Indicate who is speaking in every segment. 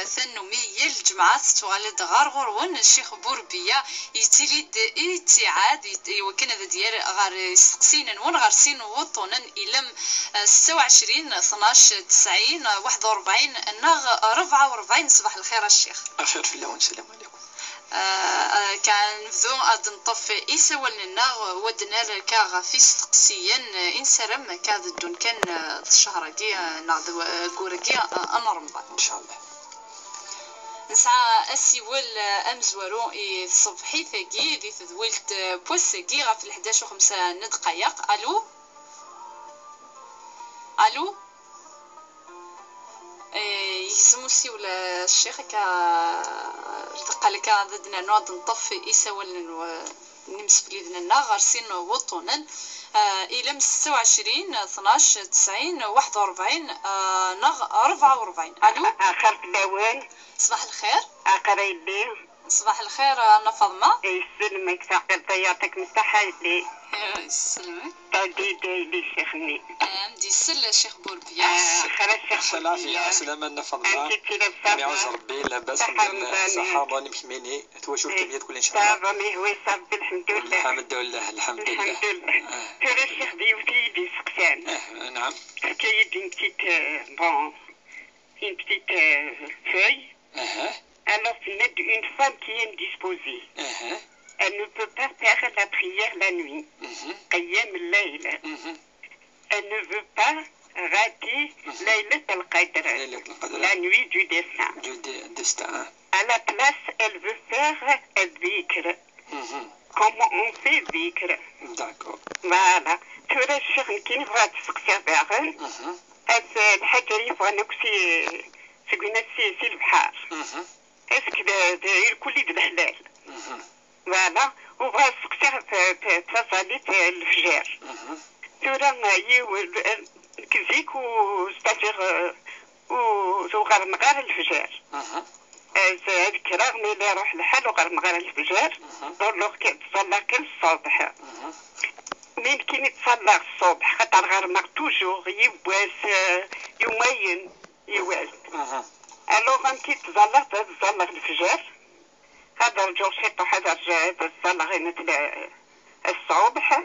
Speaker 1: ثنمي الجمعة تغالد غار غرون الشيخ بوربية يتليد اتعاد وكان ذا ديال غار سقسين نون غار سين وطونا إلى 26 12 90 41 ناغ 44. صباح الخير الشيخ.
Speaker 2: أخير في الله والسلام عليكم.
Speaker 1: كان ذو أدنطف إيساول لنا ودنا لكا في استقسيا إنسرم كاد الدون كان الشهر كي نعض كوركي أنا رمضان
Speaker 2: إن شاء الله.
Speaker 1: نسعى أسيول أمزورو صبحي ثقي ذي تذولت بوسكي غف 11:05 دقايق. ألو ألو يسمو سيول الشيخ قالك ضدنا نوض نطفي إيساول نمس بليدنا غارسين وطونا إلى 26 12 90 41 نغ 44. ألو
Speaker 3: آخر الأول.
Speaker 1: صباح الخير.
Speaker 3: آخر الليل.
Speaker 1: صباح الخير أنا فاطمة.
Speaker 3: يسلمك ساقط يعطيك مساحة الليل.
Speaker 1: يسلمك.
Speaker 3: دي شيخني.
Speaker 1: دي سل الشيخ بوربيا.
Speaker 3: خير الشيخ
Speaker 2: بوربيا. سلامة أنا فاطمة. يعوز ربي لاباس صحة راني بحميني تواشو الكميات كل إن شاء الله.
Speaker 3: راني هو صاب الحمد لله.
Speaker 2: الحمد لله الحمد لله.
Speaker 3: خير الشيخ ديوتي دي سقسان.
Speaker 2: نعم.
Speaker 3: حكاية d'une petite une petite feuille. Alors c'est une femme qui est indisposée. Elle ne peut pas faire la prière la nuit. قيام الليل. Elle ne veut pas rater ليلة القدر. La nuit du destin. À la place, elle veut faire الذكر. Comment on fait الذكر?
Speaker 2: D'accord.
Speaker 3: Voilà. ترى الشيخ كي نبغى تسقسي باغن. الحاجة اللي يبغى نكسي سقينا سي البحر. اسك الكل د الحلال. فوالا وبغا سقسي تصلي الفجر. ترى كزيك وستافيغ وغير مغار الفجر. هذيك رغم اللي يروح الحال وغير مغار الفجر نقول تصلى كل الصبح. من كي نتصلى الصبح خاطر غير ما توجور يواس يومين يواس. الوغ كي تظلى الفجر هذا رجع شيطو هذا تظلى غير الصبح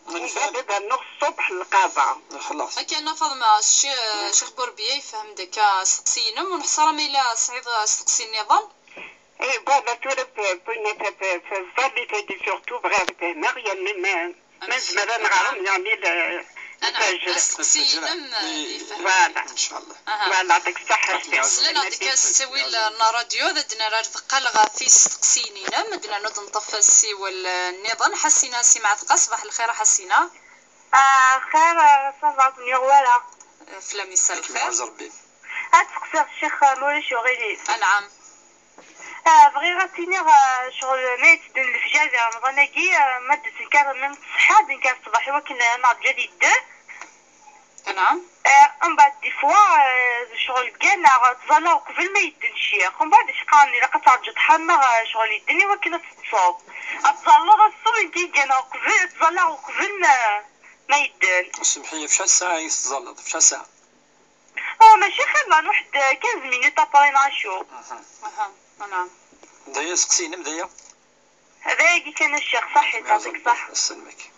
Speaker 3: وبعد نص الصبح القضاء
Speaker 2: خلاص.
Speaker 1: كان فاطمة الشيخ بوربيا يفهم داك سقسينا ونحصر ميلا صعيد سقسي النظام.
Speaker 3: اي فوالا تورا بوينة في الظل تاكي سورتو بغير فهمه يعني ما زمرا نغرم يعني
Speaker 1: أنا سقسينا
Speaker 3: فوالا
Speaker 2: إن شاء الله.
Speaker 3: فوالا يعطيك الصحة.
Speaker 1: سلنا ديك السوي الراديو دنا رقلغا في سقسينينا مدنا نوض نطفى السي والنظام حسينا سمعت صباح الخير حسينا.
Speaker 4: خير صباح نيوالا
Speaker 1: فلامي سال الخير.
Speaker 2: يعوز ربي.
Speaker 4: أتقصر الشيخ مولي شغلي.
Speaker 1: نعم.
Speaker 4: بغي غاتينيغ شغل ميت دون الفجار ديال رمضان كي مادة الكار من الصحة دين كار الصباحي ولكن ناض جديد.
Speaker 1: نعم.
Speaker 4: من بعد دي فوا شغل كاع تظلوا قبل ما يدن الشيخ ومن بعد شقاني لا كترجع تحمر شغل يدني ولكن تصوب تظلوا غصو كي كانوا قبل تظلوا قبل ما يدن.
Speaker 2: سمحي في شحال ساعة يتظلط في شحال ساعة؟
Speaker 4: ماشي خير واحد 15 مينوت ابري نعشو.
Speaker 1: نعم.
Speaker 2: مدايا سقسينا مدايا.
Speaker 4: هذا كي كان الشيخ صحي يعطيك صح.
Speaker 2: يسلمك.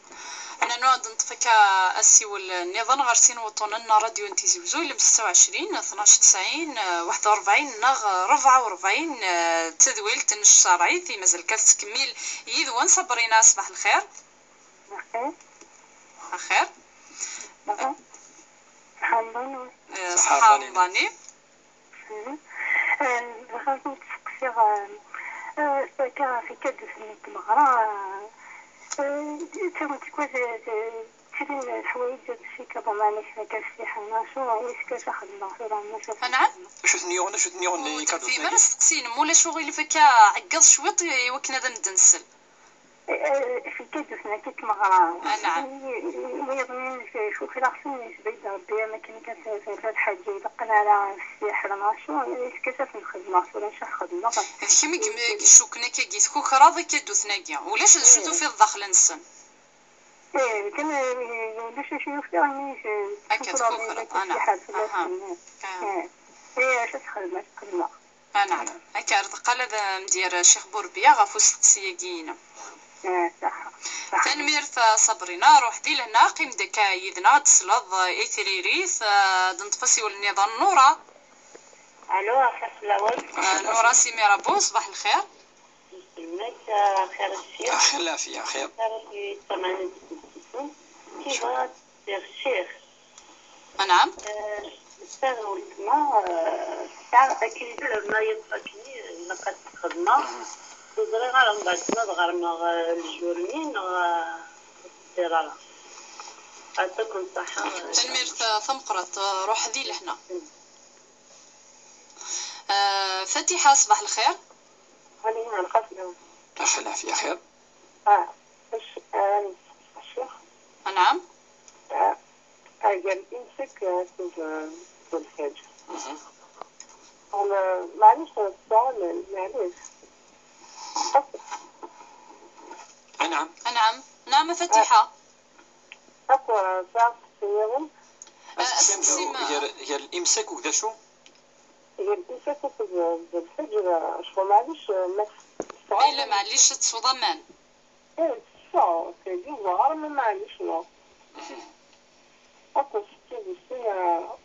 Speaker 1: أنا نوعد نطفك أسي والنظام غارسين وطننا راديو انتيزي وزوي 26 12 90 41 نغ 44 تدويل تنش شرعي في مازال كتكمل يذوان صبرينا. صباح الخير. الخير.
Speaker 4: حمضاني.
Speaker 1: صحة رمضاني.
Speaker 4: دخلت نتسقسي كان في كدس من المغرى تمت كوز تشرين الحوايج شي كابا معنا شي كاسي حناشو ايش كاش خدمه في
Speaker 1: نعم.
Speaker 2: شو ثنيون اللي كادو
Speaker 1: في مرة سقسين مولا شغل فكا عقد شويط وكنا ذا ندنسل.
Speaker 4: في كدسنا كيت مغرى.
Speaker 1: نعم.
Speaker 4: يظنين شو في راسي بعيد ربي ما كان في الحاجه يدقنا على السحر ماشو كيفاش نخدم ولا شي خدمه
Speaker 1: كيما شو كنا كيت كوك راضي كدوثنا كاع ولاش شفتو في الداخل نسن.
Speaker 4: كان باش نشوف يعني
Speaker 1: هكا تكوك انا.
Speaker 4: ايه اش تخدم
Speaker 1: نعم هكا قال مدير الشيخ بوربيه غافو السقسيه كينا.
Speaker 3: صح
Speaker 1: تنميرت صبرنا روح دي لهنا قيم دكا يدنا تسلط اثريريث دنطفسي والنظام نورا.
Speaker 3: الو اخي الاول
Speaker 1: نورا سميرة بو صباح الخير.
Speaker 3: مسلمك خير الشيخ
Speaker 2: اخي العافيه خير
Speaker 3: في 8 كيف الشيخ.
Speaker 1: نعم
Speaker 3: السنة والما أكيد ما يطلقني لقد خدمة تزرع على بعد ما ضغرنا الجورمين والسيرالة أعطيكم صحة.
Speaker 1: تنميرت ثمقرت روح ذي لهنا. فتيحة صباح الخير.
Speaker 3: هذه القصة
Speaker 2: اخي العافيه خير.
Speaker 3: الشيخ
Speaker 1: نعم
Speaker 3: أجل إمسك في الحج أنا معلش السؤال معلش.
Speaker 2: نعم
Speaker 1: نعم فتيحة.
Speaker 3: أقوى ساعة اليوم
Speaker 2: هي الامساك وكذا شو
Speaker 3: هي الإمسك في الحج شو معلش
Speaker 1: إلا معليش تصوضمان.
Speaker 3: شو كذي ظهر ما معلش لا أقوى ستة بسنة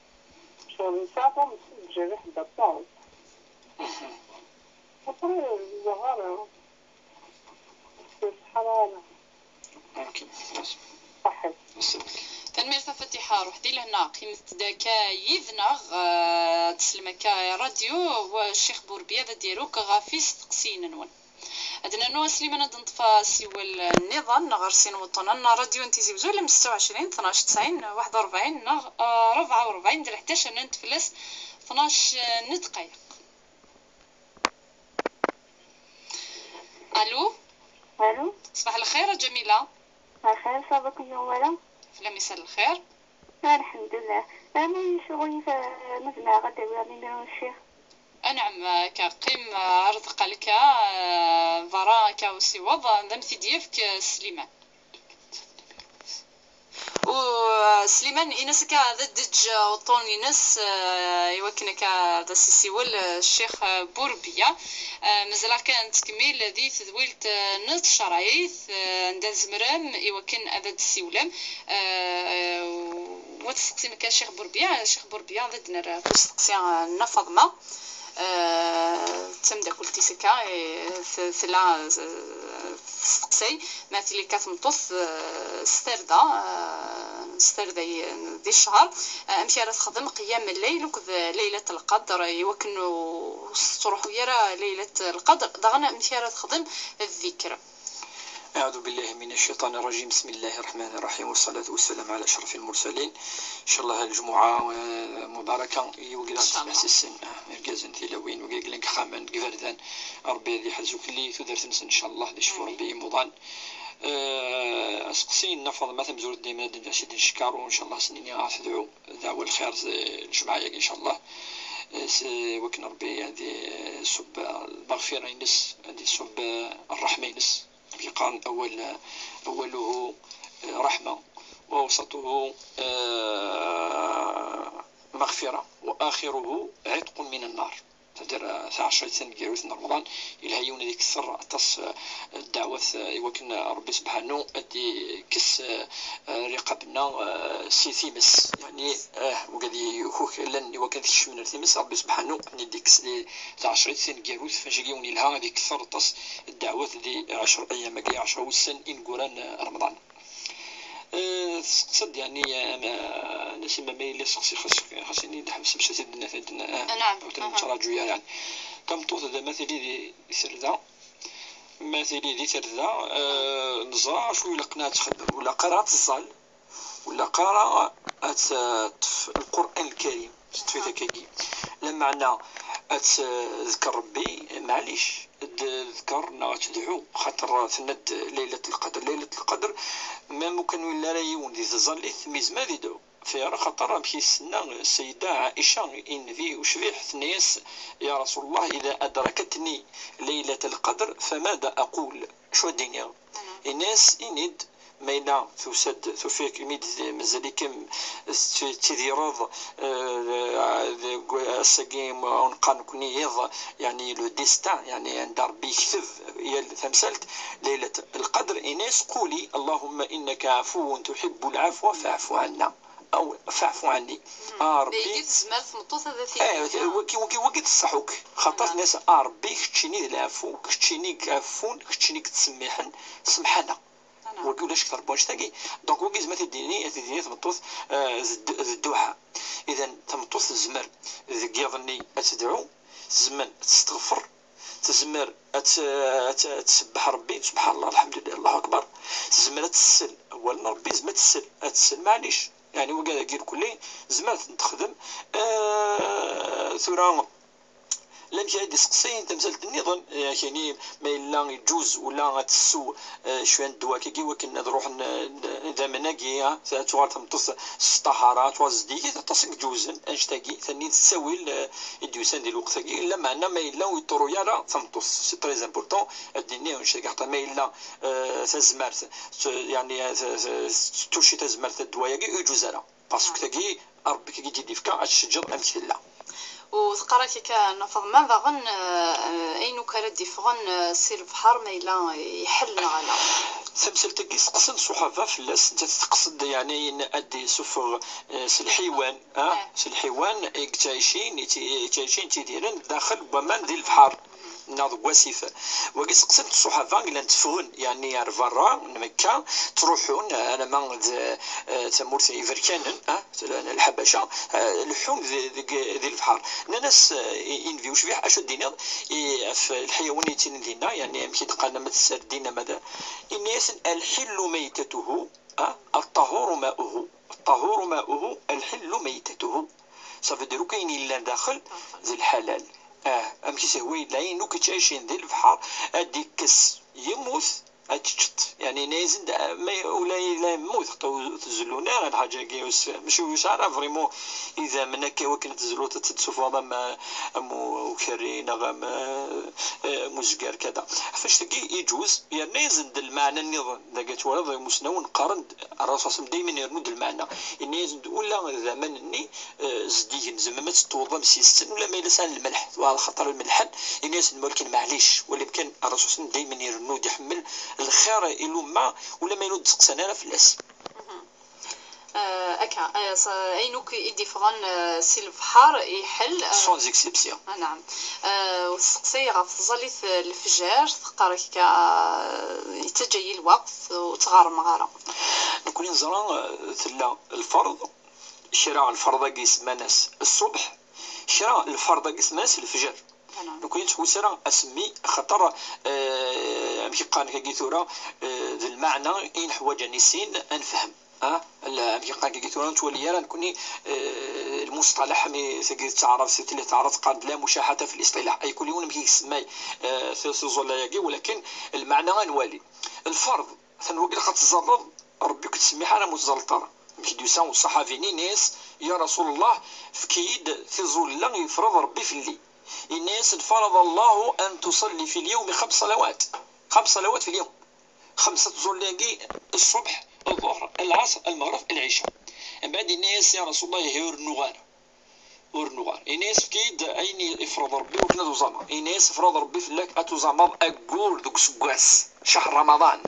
Speaker 3: شو ساعة جريح دبان أقوى ظهر حرارة
Speaker 2: ممكن
Speaker 3: صحيح.
Speaker 1: تنمير فتيحة روح دي لهنا قيمة داكا يذنغ تسلمكا راديو والشيخ بوربيه ذا ديروك غافيس تقسين نون أدنا نو سليمان دنطفا سوى النظام نغرسين وطننا راديو انتيزي بزول 26 12 90 41 44 دل 11 نتفلس 12 دقايق. الو صباح الخير جميلة.
Speaker 3: الخير صباحك أولا.
Speaker 1: فلا مساء الخير.
Speaker 3: الحمد لله. أنا شغلي فنسمع غدا يعني الشيخ.
Speaker 1: نعم كقيم رزق لك فرا كوسيوض ذمتي ديفك سليمان وسليمان إنس كذا دج وطون إنس يوكنك هذا سيسيول الشيخ بوربيه مازال كانت تكميل ذي تذويلت نص شرايث نداز مرام يوكن هذا السيولم وتسقسي مكان الشيخ بوربيه ضدنا تسقسي نفضنا تم داكل تيسكا ثلا سقسي مثلي كتمطص ستردا دي الشهر امشي راه تخدم قيام الليل وكذا ليله القدر يوكنوا تروحوا يرى ليله القدر دغنا امشي راه تخدم الذكر.
Speaker 2: أعوذ بالله من الشيطان الرجيم. بسم الله الرحمن الرحيم والصلاة والسلام على أشرف المرسلين. إن شاء الله الجمعة مباركة يوقلا تسبح السن مركزن تيلوين وقيقلنك خامن قفردان ربي ذي حزوك اللي تدرت إن شاء الله دي شفو ربي مضان أسقسين نفض ما تمزور ديما دنشيد نشكر وإن شاء الله سنين يغاثدعو دعوة الخير الجمعة إن شاء الله وكن ربي هذه صب المغفرة ينس هذه صب الرحمة ينس قال أوله رحمة ووسطه مغفرة وآخره عتق من النار. تدير 10 سنة جيروث رمضان إلى هيون ذيك السر تص الدعوة يوكن ربي سبحانه أدي كس رقبنا سيثيمس يعني وقدي هو لن يوكن ذيك من الثيمس ربي سبحانه ندي كس دي 10 سنة جيروث فشجيون لها ذيك السر تص الدعوة ذي 10 أيام جاي 10 وسن إن قران رمضان. صد يعني ما نسمى ما اللي سقسي خاصني نحبس باش سيدنا
Speaker 1: نعم
Speaker 2: تراجع يعني كم طوط ذا مثلي ذي سردا مثلي ذي سردا نزرع شو لقنا تخدم ولا قراءة الصال ولا قراءة القرآن الكريم تفيتك كي لما عنا تذكر ربي معليش ذكرنا تدعو خاطر تند ليلة القدر ما ممكن ولا رايون ذي تظليث ميزما ذي دعو في خاطر مشي السنة السيدة عائشة إن في وشبيح ثنيس يا رسول الله إذا أدركتني ليلة القدر فماذا أقول شو الدنيا الناس إند ماينا توفيك ميد مازال كم تيديروض الساقيم ونقان كوني يض يعني لو ديستان يعني عند ربي يكتب هي تمثلت ليلة القدر. إناس قولي اللهم إنك عفو تحب العفو فاعف عنا او فاعف عني.
Speaker 1: ربي زمال تمطوط هذا
Speaker 2: وكي تصحوك خاطر ناس ربي كتشيني العفو كتشيني عفون كتشيني تسمحن سمحنا ولاش كثر بواش تاقي دونك وكي زعما تديني تمطوط الدعاء. اذا تمطوط الزمر ذيك يظني تدعو زمن تستغفر تزمر تسبح ربي سبحان الله الحمد لله الله اكبر. تزمر تسل اولا ربي زعما تسل معليش يعني وقال كير كلي زمان نتخدم ثورة لم يعد سقسين تمثلت النظام يعني ما إلا يجوز ولا تسو شوية دوا كي وكن نروح دامناكي توار تمتص الطهارات وزديك تصق جوزا أشتاقي ثاني تساوي الديوسان ديال الوقت كي إلا معنا ما إلا ويطرو يالا تمتص سي تري امبورطون الدنيا ونشتاقي حتى ما إلا تزمرت يعني توشي تزمرت الدوايا كي يجوز لها باسكو تاكي ربي كي يجي ديفكا الشجر أمثلة
Speaker 1: وتقرا كي نفض ما ضغن اينو كان ديفغن سير البحر ما الا يحلنا على
Speaker 2: تمثل تاكي سقسن صحافه فلاس انت تقصد يعني ادي سفر الحيوان الحيوان تعيشين تيديرن داخل ومان ديال البحر ناض واسفه وقسقسن الصحافه الا تفغن يعني رفرا مكه تروحون انا ما تمورت يفركانن الحبشه الحوم ديال البحر ناس انفيو شبيح اش دينا في الحيوانيتين دينا يعني كي تلقانا ما تسردينا ماذا الناس الحل ميتته الطهور ماؤه الطهور ماؤه الحل ميتته صافي ديرو كاين الا داخل ذي الحلال امشي سهوي العين وكي تعيشين ذي البحر اديك كس يموت اتشط يعني نازل ما ولا يموت تزلونا الحاجه كيوس ماشي واش فريمون اذا منك وكن تزلو تتسوف ما مو كرينا غام مزقار كذا فاش تجي يجوز يعني نازل المعنى النظام داك ولد مسنون قارن الرصاص دائما يرمد المعنى نازل ولا زمنني زديين زعما ما تتوضا مسيستن ولا ما لسان الملح وعلى خطر الملح الناس ولكن معليش ولكن الرصاص دائما يرنود يحمل الخير إلو ما ولا ما ينود سقسنا في الأس
Speaker 1: أكا أينوك يديفغن سي البحر يحل
Speaker 2: سون زيكسيبسيون
Speaker 1: نعم وسقسي غفظلي الفجار تقرا يتجي الوقت وتغار مغاره
Speaker 2: نكون نزرا تلا الفرض شراء الفرض كيس ماناس الصبح شراء الفرض كيس ماناس الفجر نكون تحوسرا اسمي خطر امشي قان كيثورا المعنى ان حوايج نسين نفهم امشي قان كيثورا تولي راه نكوني المصطلح مي تعرف اللي تعرف قد لا مشاحه في الاصطلاح اي كل يوم كيسمى ثوزولاياكي ولكن المعنى غنوالي الفرض ثنوقل قد تزرد ربي كتسمي حاله متزلطه كيدوسا والصحابيين ناس يا رسول الله فكيد في ظل يفرض ربي في الليل الناس فرض الله أن تصلي في اليوم 5 صلوات 5 صلوات في اليوم 5 زولاقي الصبح الظهر العصر المغرب العشاء. من بعد الناس يا رسول الله هي ورنوغار الناس كيد أين يفرض ربي وكنا توزامر الناس فرض ربي في اللك أتوزامر أقول دوك سكواس شهر رمضان.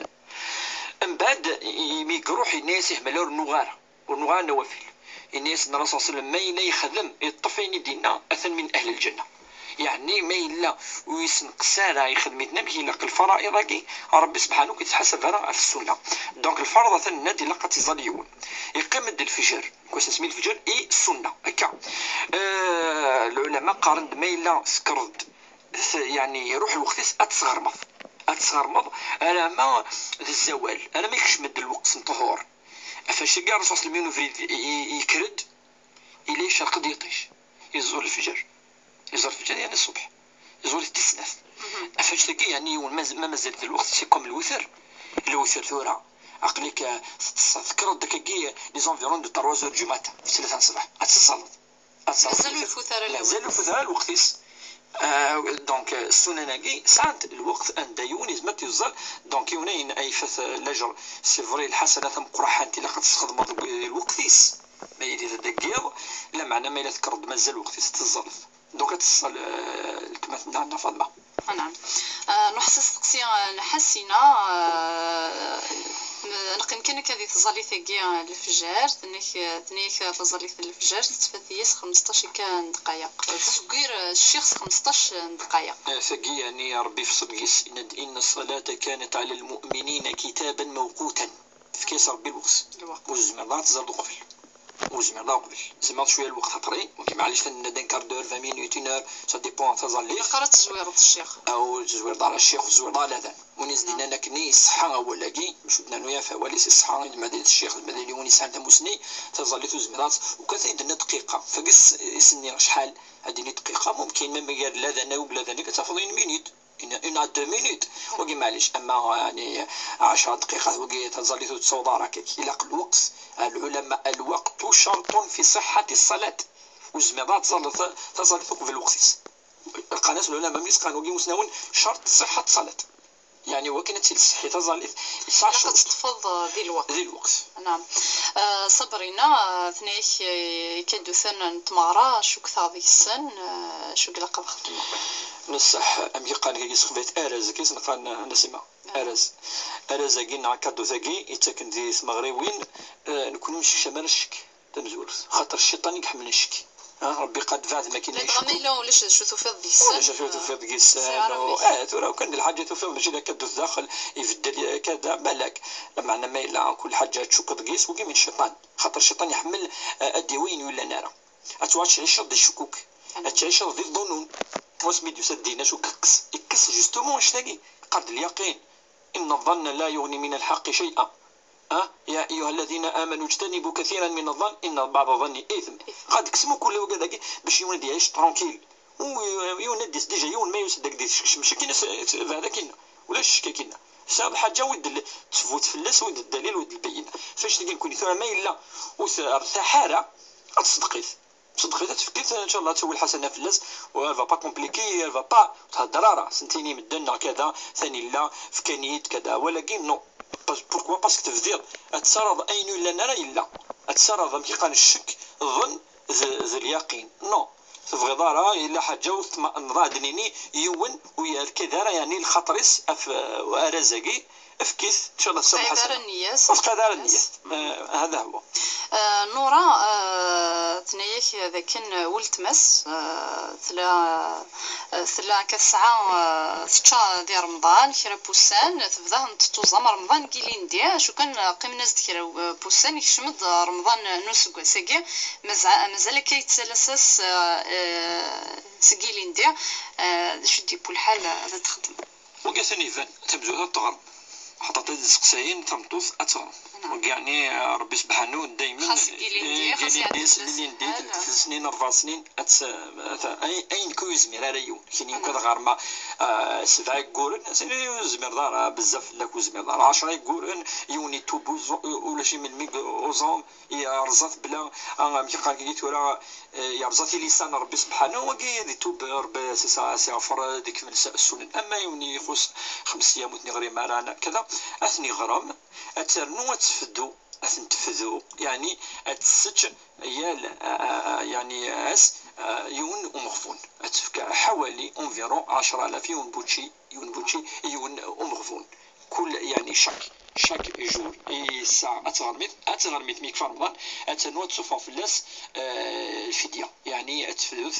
Speaker 2: من بعد يروح الناس يحملوا ورنوغار نوافل الناس الرسول صلى الله عليه وسلم ما يخدم يطفين دينا أثن من أهل الجنة يعني ما إلا ويسنقسانا يخدمتنا بكي لق الفرائض كي ربي سبحانه كيتحسب راه في السنة دونك الفرض ثن نادي لقى تزاليون يقيم الفجر كويس اسمي الفجر اي السنة هكا العلماء قارن ما إلا سكرد يعني يروح الوقت أتسغرمض أنا ما الزوال أنا ما يكشمد الوقت الطهور فاش كاع الرسول صلى الله عليه وسلم يكرد إليه شرق يطيش يزور الفجر يعني الصبح يزور التسناف فاش تلقى يعني ما مازال في الوقت سيكم الوتر ثورة عقلك تذكر داك كي لي زونفيرون دو 3 دو ماتان في 3 الصباح اتصلت
Speaker 1: مازال الفترة
Speaker 2: الوقتيس دونك السننكي ساعات الوقت ان دايونيز ما تيوصل دونك يونين اي فث لاجر سي فري الحسنه مقرحه انت لا تستخدم الوقتيس ما يدي تدقيض لا معنى ما الا تكرد مازال وقتيس تزلف دونك تصل كما تنعنا فاطمه.
Speaker 1: نعم. نحسس تقسيا نحسينا نقن هذه تظلي ثقي الفجر ثنيك تظلي الفجر تفثيس 15 كان دقائق تغير الشيخ 15 دقائق
Speaker 2: ثقي يعني يا ربي في صدقيس إن الصلاة كانت على المؤمنين كتابا موقوتا في كيس ربي الوقت وزمرات زردو قبل وزمرنا قبل زعما شويه الوقت هطري ولكن معليش تندن كاردور 20 مينوت اون سا ديبون تظلي
Speaker 1: قرات تزوير الشيخ
Speaker 2: او تزوير دار الشيخ وزوير دار هذا ونيز دينا نكني الصحه ولا كي مش بدنا نويا فواليس الصحه مدينه الشيخ المدني ونيس عندها مسني تظلي تزمرات وكثير دقيقه فقس يسني شحال هذه دقيقه ممكن ما قال لا ذا ولا ذا كتاخذ مينوت une à 2 minutes وقي معليش اما يعني 10 دقائق وقي تظلي تصوض راك الى الوقت العلماء الوقت شرط في صحة الصلاة وزميضات تظل ثقب في الوقت القناة العلماء مسكان وقي مسنون شرط صحة الصلاة يعني وكانت الصحي تظل
Speaker 1: لقد تفض ذي الوقت نعم. صبرينا ثنيك يكدو ثنا تمارا شو كثر ذيك السن شو قلقا بخدمة
Speaker 2: نصح أمي قال كي سخفيت أرز كيس نقال نسمع أرز كينا كادو ثقي يتكن ذي مغربين نكون مش شمال الشك تمزور خاطر الشيطان يحمل الشك ربي قد فات ما كاين
Speaker 1: لا ما الا ولاش شو تفيض ذي السن
Speaker 2: ولاش شو تفيض ذي السن ترى كان الحاجه تفيض ماشي اذا كدو داخل يفدل كذا بالك معنى ما الا كل حاجه تشوك دقيس وكي من الشيطان خاطر الشيطان يحمل اديوين ولا نار اتواش تعيش ضد الشكوك تعيش ضد الظنون واسمي يسدينا شو يكس جوستومون اشتاقي قرد اليقين ان الظن لا يغني من الحق شيئا يا ايها الذين امنوا اجتنبوا كثيرا من الظن ان بعض الظن اثم قد كسمو كل وكذا باش يولد يعيش ترونكيل ويولد ديجا يون ما يسدك ديش ماشي كاين هذا كاين ولا الشكا كاين سبب حاجه ود تفوت في اللاس ود الدليل ود البينه فاش تلقى نكون ثم ما الا وارتاحاره تصدقيت صدقيت تفكير ان شاء الله تسوي الحسنه في اللاس و فا با كومبليكي فا با تهضر راه سنتيني مدنا كذا ثاني لا في كانيت كذا ولكن نو بوركوا باسكو تفدير اتسرض اين ولا نرى الا اتسرض كي قال الشك الظن ذا اليقين نو تبغي دارا الا حاجه وطمئن دنيني يون ويا كذا يعني الخطرس اف ارزاقي افكيس ان شاء الله تصير حسنه قدر النية هذا هو
Speaker 1: نورا تنيك ذاك ولتمس ثلا كسعة ثشا ديال رمضان كرا بوسان تبدا نتوزم رمضان كيلين ديا شو كان قيمنا كرا بوسان يشمد رمضان نسق ساقي مازال كيتسلسس سقيلين ديا شو دي بالحال هذا تخدم
Speaker 2: وقاسني فان تبدو تغرب حطت السقساين تمطوف اتغرب يعني ربي سبحانه دائما ديال 3 سنين 4 سنين اين كوزمير رايون كاين كذا غير 7 كورن سنين زمير دار بزاف لا كوزمير دار 10 كورن يوني توبوز ولا شي من اوزون يرزات بلا كي قال كي تورا يرزات لسان ربي سبحانه وكي دي توب ربي سي عفر ديك من السنن اما يوني يخص 5 ايام وتنغري معنا كذا اثني غرام اترنو تفدو تفدو يعني اتسج يعني اس يون ومغفون اتفك حوالي انفيرون 10000 يون بوتشي يون ومغفون كل يعني شاك جور الساعة أتغرمت ميك في رمضان أتنوى تصفى في اللاس الفدية يعني أتفدو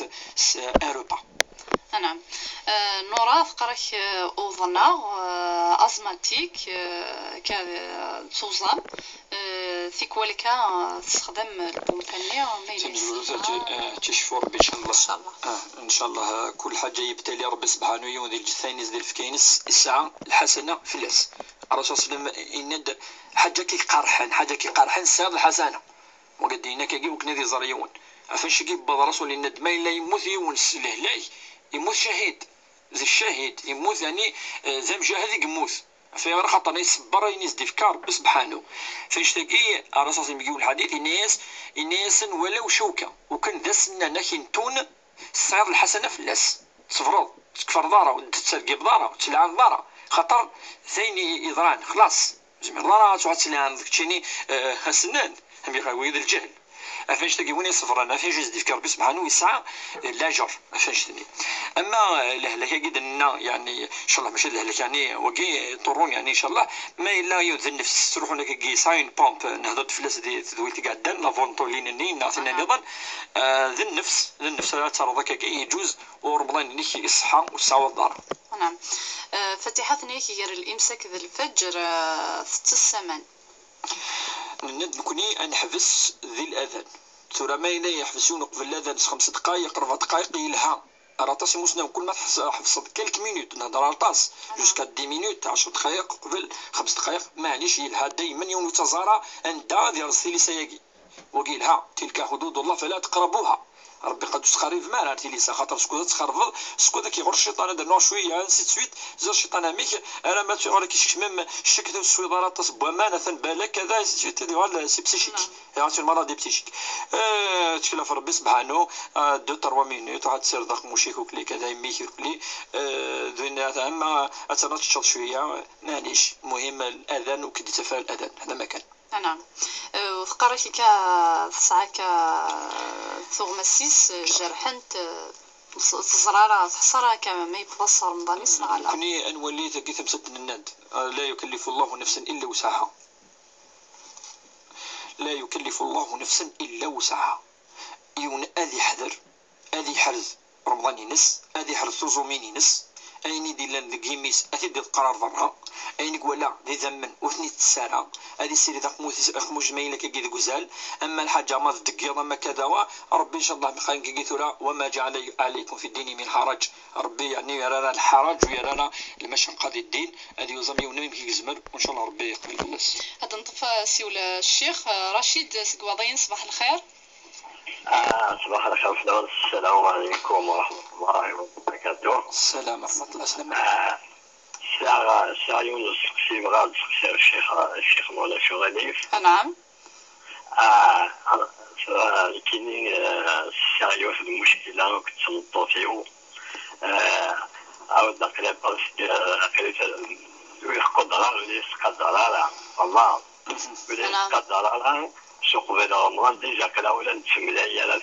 Speaker 2: أوروبا.
Speaker 1: نعم. نورا فقرك أوضنا أزماتيك كتوزام فيك ولكا تستخدم البومتانية
Speaker 2: تشفو ربي إن شاء الله إن شاء الله كل حاجة يبتلي ربي سبحانه يوم الجثانيز ديال الفكاينس الساعة الحسنة في اللاس الرسول صلى الله عليه وسلم إند حاجة كي قارحان الساعة الحسنة وقدينا كي وكنا ذي زريون عفاش كي بض رسول إند ما إلا يموت يونس لهلاي يموت شهيد زي الشهيد يموت يعني زي مجاهد يموت في خاطر يصبر ينزل افكار ربي سبحانه فاش تلاقي الرسول صلى الله عليه وسلم الحديث الناس ولو شوكه وكان ذا سنه كنتون الصعيد الحسنه في اللاس تفرض تكفر دارا وتتسرقي بدارا وتلعن دارا خاطر زين يضران خلاص جميع دارا تلعن داكشيني سنان هم يقوي الجهل افاش تلقى صفر انا فاش يزيد في ربي سبحانه ويسعى لاجر افاش تني اما الهلاكه قدنا يعني ان شاء الله ماشي الهلاكه يعني وكي طرون يعني ان شاء الله ما الا يوذ النفس تروحوا لك كي ساين بومب نهضر فلاس دي تدوي تقعدن لا فونتولين ني نعطينا نظن ذي النفس ترى ذاك كي يجوز ورمضان نيك يصحى وسعوا الدار.
Speaker 1: نعم. فتيحة ثنيك غير الامساك ذا الفجر ست السمان
Speaker 2: نكوني نحبس ذي الاذان ثم ما إلا يحبسون قبل الاذان 5 دقائق 4 دقائق يلها راه طاسي مسنا كل ما حفظت كلك مينوت نهضر على طاس جوسكا 10 مينوت 10 دقائق قبل 5 دقائق معليش يلها دائما يوم تزارا عند ديال السيلي سياقي وقيلها تلك حدود الله فلا تقربوها ربي قد تخرب ما راه تيليسا خاطر سكو تخرب سكو كيغور الشيطان هذا نوع شويه نسيت سويت زاد الشيطان اميك انا ما تغور كيش ميم الشك السويضات تصب مانه بالك كذا سيت ديال سي بسيشيك يعني المرض بسيشيك تكلا في ربي سبحانه 2 3 مينوت عاد تصير ضغط موشيك وكلي كذا يميك وكلي دوينا اما اتنشط شويه معليش المهم الاذان وكي تفعل الاذان هذا ما كان.
Speaker 1: نعم. وثقرك كا ساعة ثغمسيس جرحنت الزرارة تحصرها كما ما يتبصر رمضان يصنع على
Speaker 2: كوني انولي تكي ثمسة الناد لا يكلف الله نفسا الا وسعها لا يكلف الله نفسا الا وسعها يون ادي حذر ادي حرز رمضان ينس ادي حرز توزومين ينس ايني دي لان كيميس اتيد القرار ضرها ايني ولا دي زمن وثني تسارا هذه السيري داك موج مايله كي غزال اما الحاجه ما تدقيض اما كذا ربي ان شاء الله بخير كي ثورا وما جعل عليكم في الدين من حرج ربي يعني يرانا الحرج ويرانا المشقه ديال الدين هذه يوزم يوم كي يزمر وان شاء الله ربي يقبل الناس.
Speaker 1: هذا نطفى سيولا الشيخ رشيد سكواضين صباح الخير.
Speaker 5: صباح الخير السلام عليكم ورحمة الله وبركاته.
Speaker 2: السلام ورحمة الله
Speaker 5: الساعة يونس سقسي بغاد سقسي الشيخ مولانا شغاليف.
Speaker 1: نعم.
Speaker 5: كاينين الساعة واحد المشكلة كنت نطو فيه عاود نقرا القدرة اللي قدرها الله اللي قدرها سوق بين رمضان ديجا كلا ولا نتسمى هي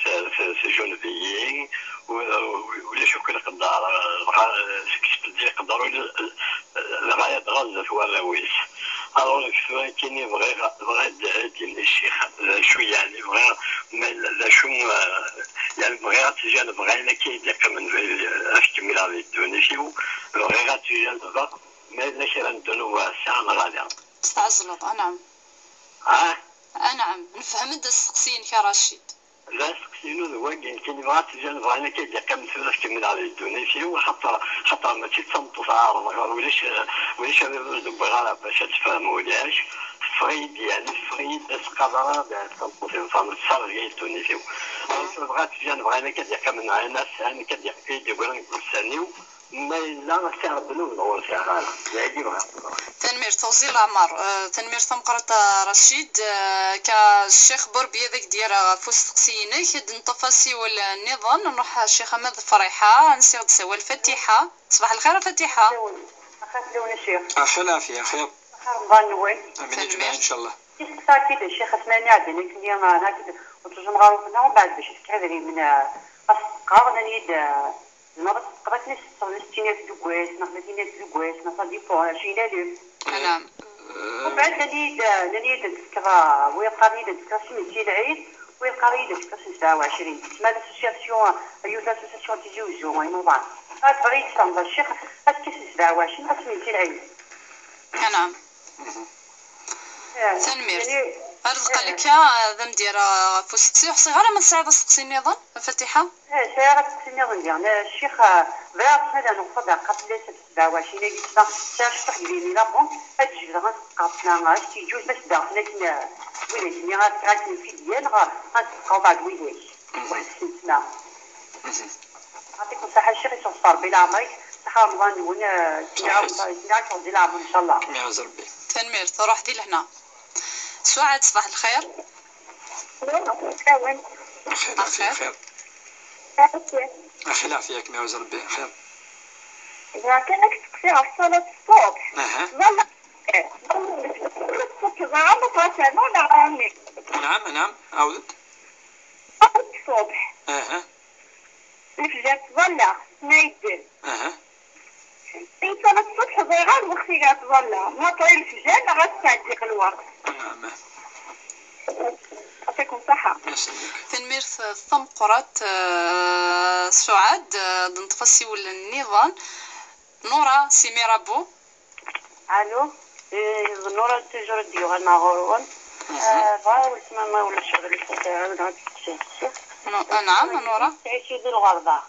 Speaker 5: في جنوبيين ولا شو كل قدر يقدروا الغاية غزة وراويس الوغ كاينين بغا ديال الشيخ شو يعني بغا لا شو يعني بغا تجان بغا كيدير كمان اش كمل على الدونيشيو بغا تجان بغا ما لا شي عندنا ساعه غاديه
Speaker 1: استعجلت. نعم. نعم نفهم هذا السقسين كرشيد.
Speaker 5: لا سقسينو واقع كاين بغا تجان بغا كيدير كمان اش كمل على الدونيشيو حتى ما تيتصنتو تعارض وليش بغا باش تفهموا ولاش فريد يعني فريد قدرها باش تنطفي فهم الصغير التونسي بغات تجان بغا كدير كمان على الناس يعني كدير كيدير بغا نسانيو ما لا سعر بنو ولا سعر زايدين
Speaker 1: تنمير توصيل العمر تنمير تمقرط رشيد كالشيخ بربي ذاك ديال فوس تقسينك نطفاسي ولا النظام نروح الشيخ محمد فريحه نسير سوا الفاتحه. صباح الخير فاتحه.
Speaker 4: خاطلونا الشيخ
Speaker 2: اخي عافيه خير
Speaker 4: رمضان نوين
Speaker 2: امين جميعا ان شاء الله.
Speaker 4: كيف الشيخ اسمعني عندنا اليوم انا كنت وترجم غاروفنا ومن بعد باش تكادري من قارنا نيد المرض قرات ناس ستينات دوكواس نخدمتينات دوكواس نصدي فوق شينا لي.
Speaker 1: نعم.
Speaker 4: وبعد نيد نذكر ويبقى نيد نذكر سميتي العيد ويبقى نيد نذكر 29 تسمى لاسوسياسيون يوز اسوسياسيون تيجوزو رمضان هاد بغيت تنظر الشيخ هاد 29 سميتي العيد.
Speaker 1: نعم. تنمير رزق لك ذا مدير فوستي صغيره من ساعه سقسي النظام الفاتحه.
Speaker 4: ساعه سقسي النظام ديالنا الشيخ باغ هذا نقصد قبل 27 قلت ساعه شطح لي لابون هاد الجبده غنسقطنا غاشتي جوج باش داخلنا كنا ويلي غاتكاتن في ديال غنسقاو بعد ويلي واحد السنه يعطيكم الصحه الشيخ يصفر بلا عمرك صحه رمضان ونا تنعاود ديال العام ان شاء الله
Speaker 2: يا ربي.
Speaker 1: تنمير تروح دي لهنا. سعاد صباح الخير.
Speaker 2: خير. خلاف فيك ما وزر ربي خير.
Speaker 4: إذا كانك تقصي على صلاة الصبح ظل الصبح ظل فاتنون عامي.
Speaker 2: نعم عاودت
Speaker 4: الصبح الفجر تظل نايدل في صلاة الصبح ضيغان وقتي غتظل ما طويل الفجر لا غتعديق الوقت.
Speaker 2: نعم
Speaker 4: يعطيكم الصحة.
Speaker 1: تنمير ثم قرات سعاد دنتفسي ولا النظام نورا سيميرابو.
Speaker 3: الو نورا تجور ديو غنا غورون بغاو تسمى ما ولا شغل تاعنا
Speaker 1: نعم نورا
Speaker 3: تعيشي في الغربة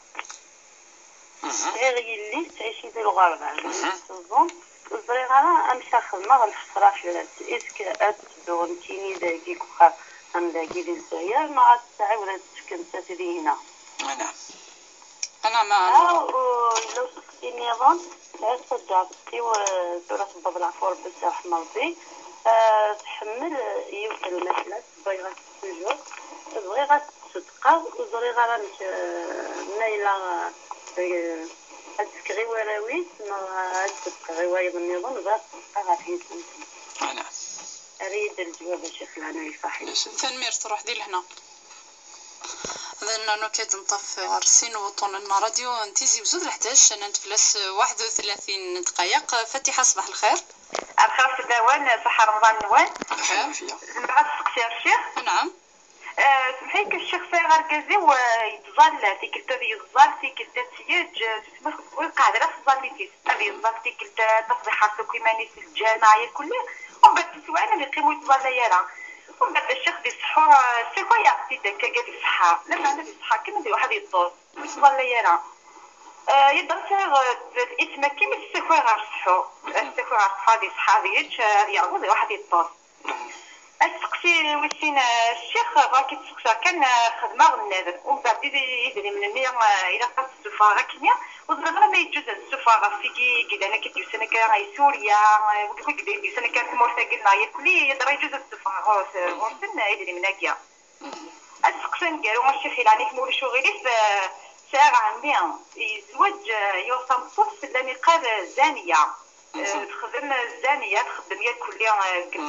Speaker 3: غير اللي تعيشي في الغربة الطريقة أنا أمشي خدمة غنفطرها في إسك أتدونتيني داكي كوخا أم داكي ديال الجزائر مع الساعة ولا تسكن تاتري هنا.
Speaker 1: نعم أنا ما
Speaker 3: لو سقتيني ظن تعيش تجارتي ودورة باب العفور بس رحمة ربي تحمل يوصل المثلث بغيغة السجود بغيغة الصدقة وبغيغة رانت نايلة هتسكغي وراويت ما هتسكغي وايض النظام بغيغة الصدقة غافين سنتي.
Speaker 1: نعم
Speaker 3: أريد الجواب الشيخ العنوي الصحيح.
Speaker 1: تنمير تروح دي لهنا ذن نوكيت نطف غرسين وطن الراديو انتيزي بزود 11 انا نتفلس 31 دقائق. فاتحة صباح الخير.
Speaker 4: الخير في الدوان صحة رمضان نوان.
Speaker 1: بخير.
Speaker 4: نبغى تسقسي الشيخ.
Speaker 1: نعم.
Speaker 4: سمحيك الشيخ صايغ ركازي ويتظل تيكلتا يتظل تيكلتا تياج تسمى والقاعدة لا تظل تيس ما يتظل تيكلتا تصبح كيماني في الجامعة كلها ومن بعد تسوعنا اللي يقيموا يتظل يرى ومن بعد الشيخ دي السحور سيكويا تيدك قال الصحة لما أنا الصحة كيما دي واحد يطول يتظل يرى يدرس الاسم كيما السيكوي غير السحور السيكوي غير صحابي صحابيك يعوض واحد يطول. السقسي وسين الشيخ راكي تسقسا كان خدمه النادر ومن بعد يدري من المية الى قص السفاره كنيا وزغنا ما يجوز السفاره في كي انا كي سنه كان سوريا وكي كي سنه كان مرتقلنا يكلي يدري يجوز السفاره وسن يدري من هكيا السقسان قالوا الشيخ يعني مول شغلي في ساعه عمي يزوج يوصل صف النقاب زانيه تخدم الزانية تخدم يا كلية كان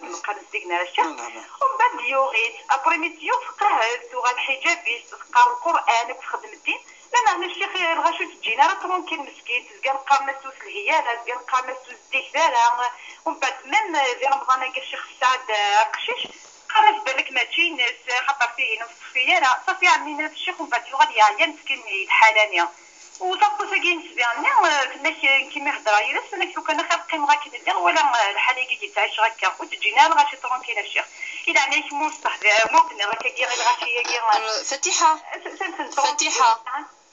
Speaker 4: مقال الزيقنا الشيخ ومن بعد يوغيت ابريميديو فقهت وغا الحجاب تقرا القران وتخدم الدين لما الشيخ الغاشو تجينا راه ممكن مسكين تلقى القامسوس الهياله تلقى القامسوس الدكداره ومن بعد من في رمضان لقى الشيخ سعد قشيش قال في بالك ماشي ناس خاطر فيه نص فيا صافي عمينا في الشيخ ومن بعد يغادي يا مسكين يتحالانيا وصافو ساكين سبيعنا كنا كيما يهضر يا انا كون كان خلقي مغاكي ندير ولا الحاله كي تعيش هكا وتجينا غاشي طرونكينا الشيخ الى عليك مستحضر ممكن راكي غير غاشي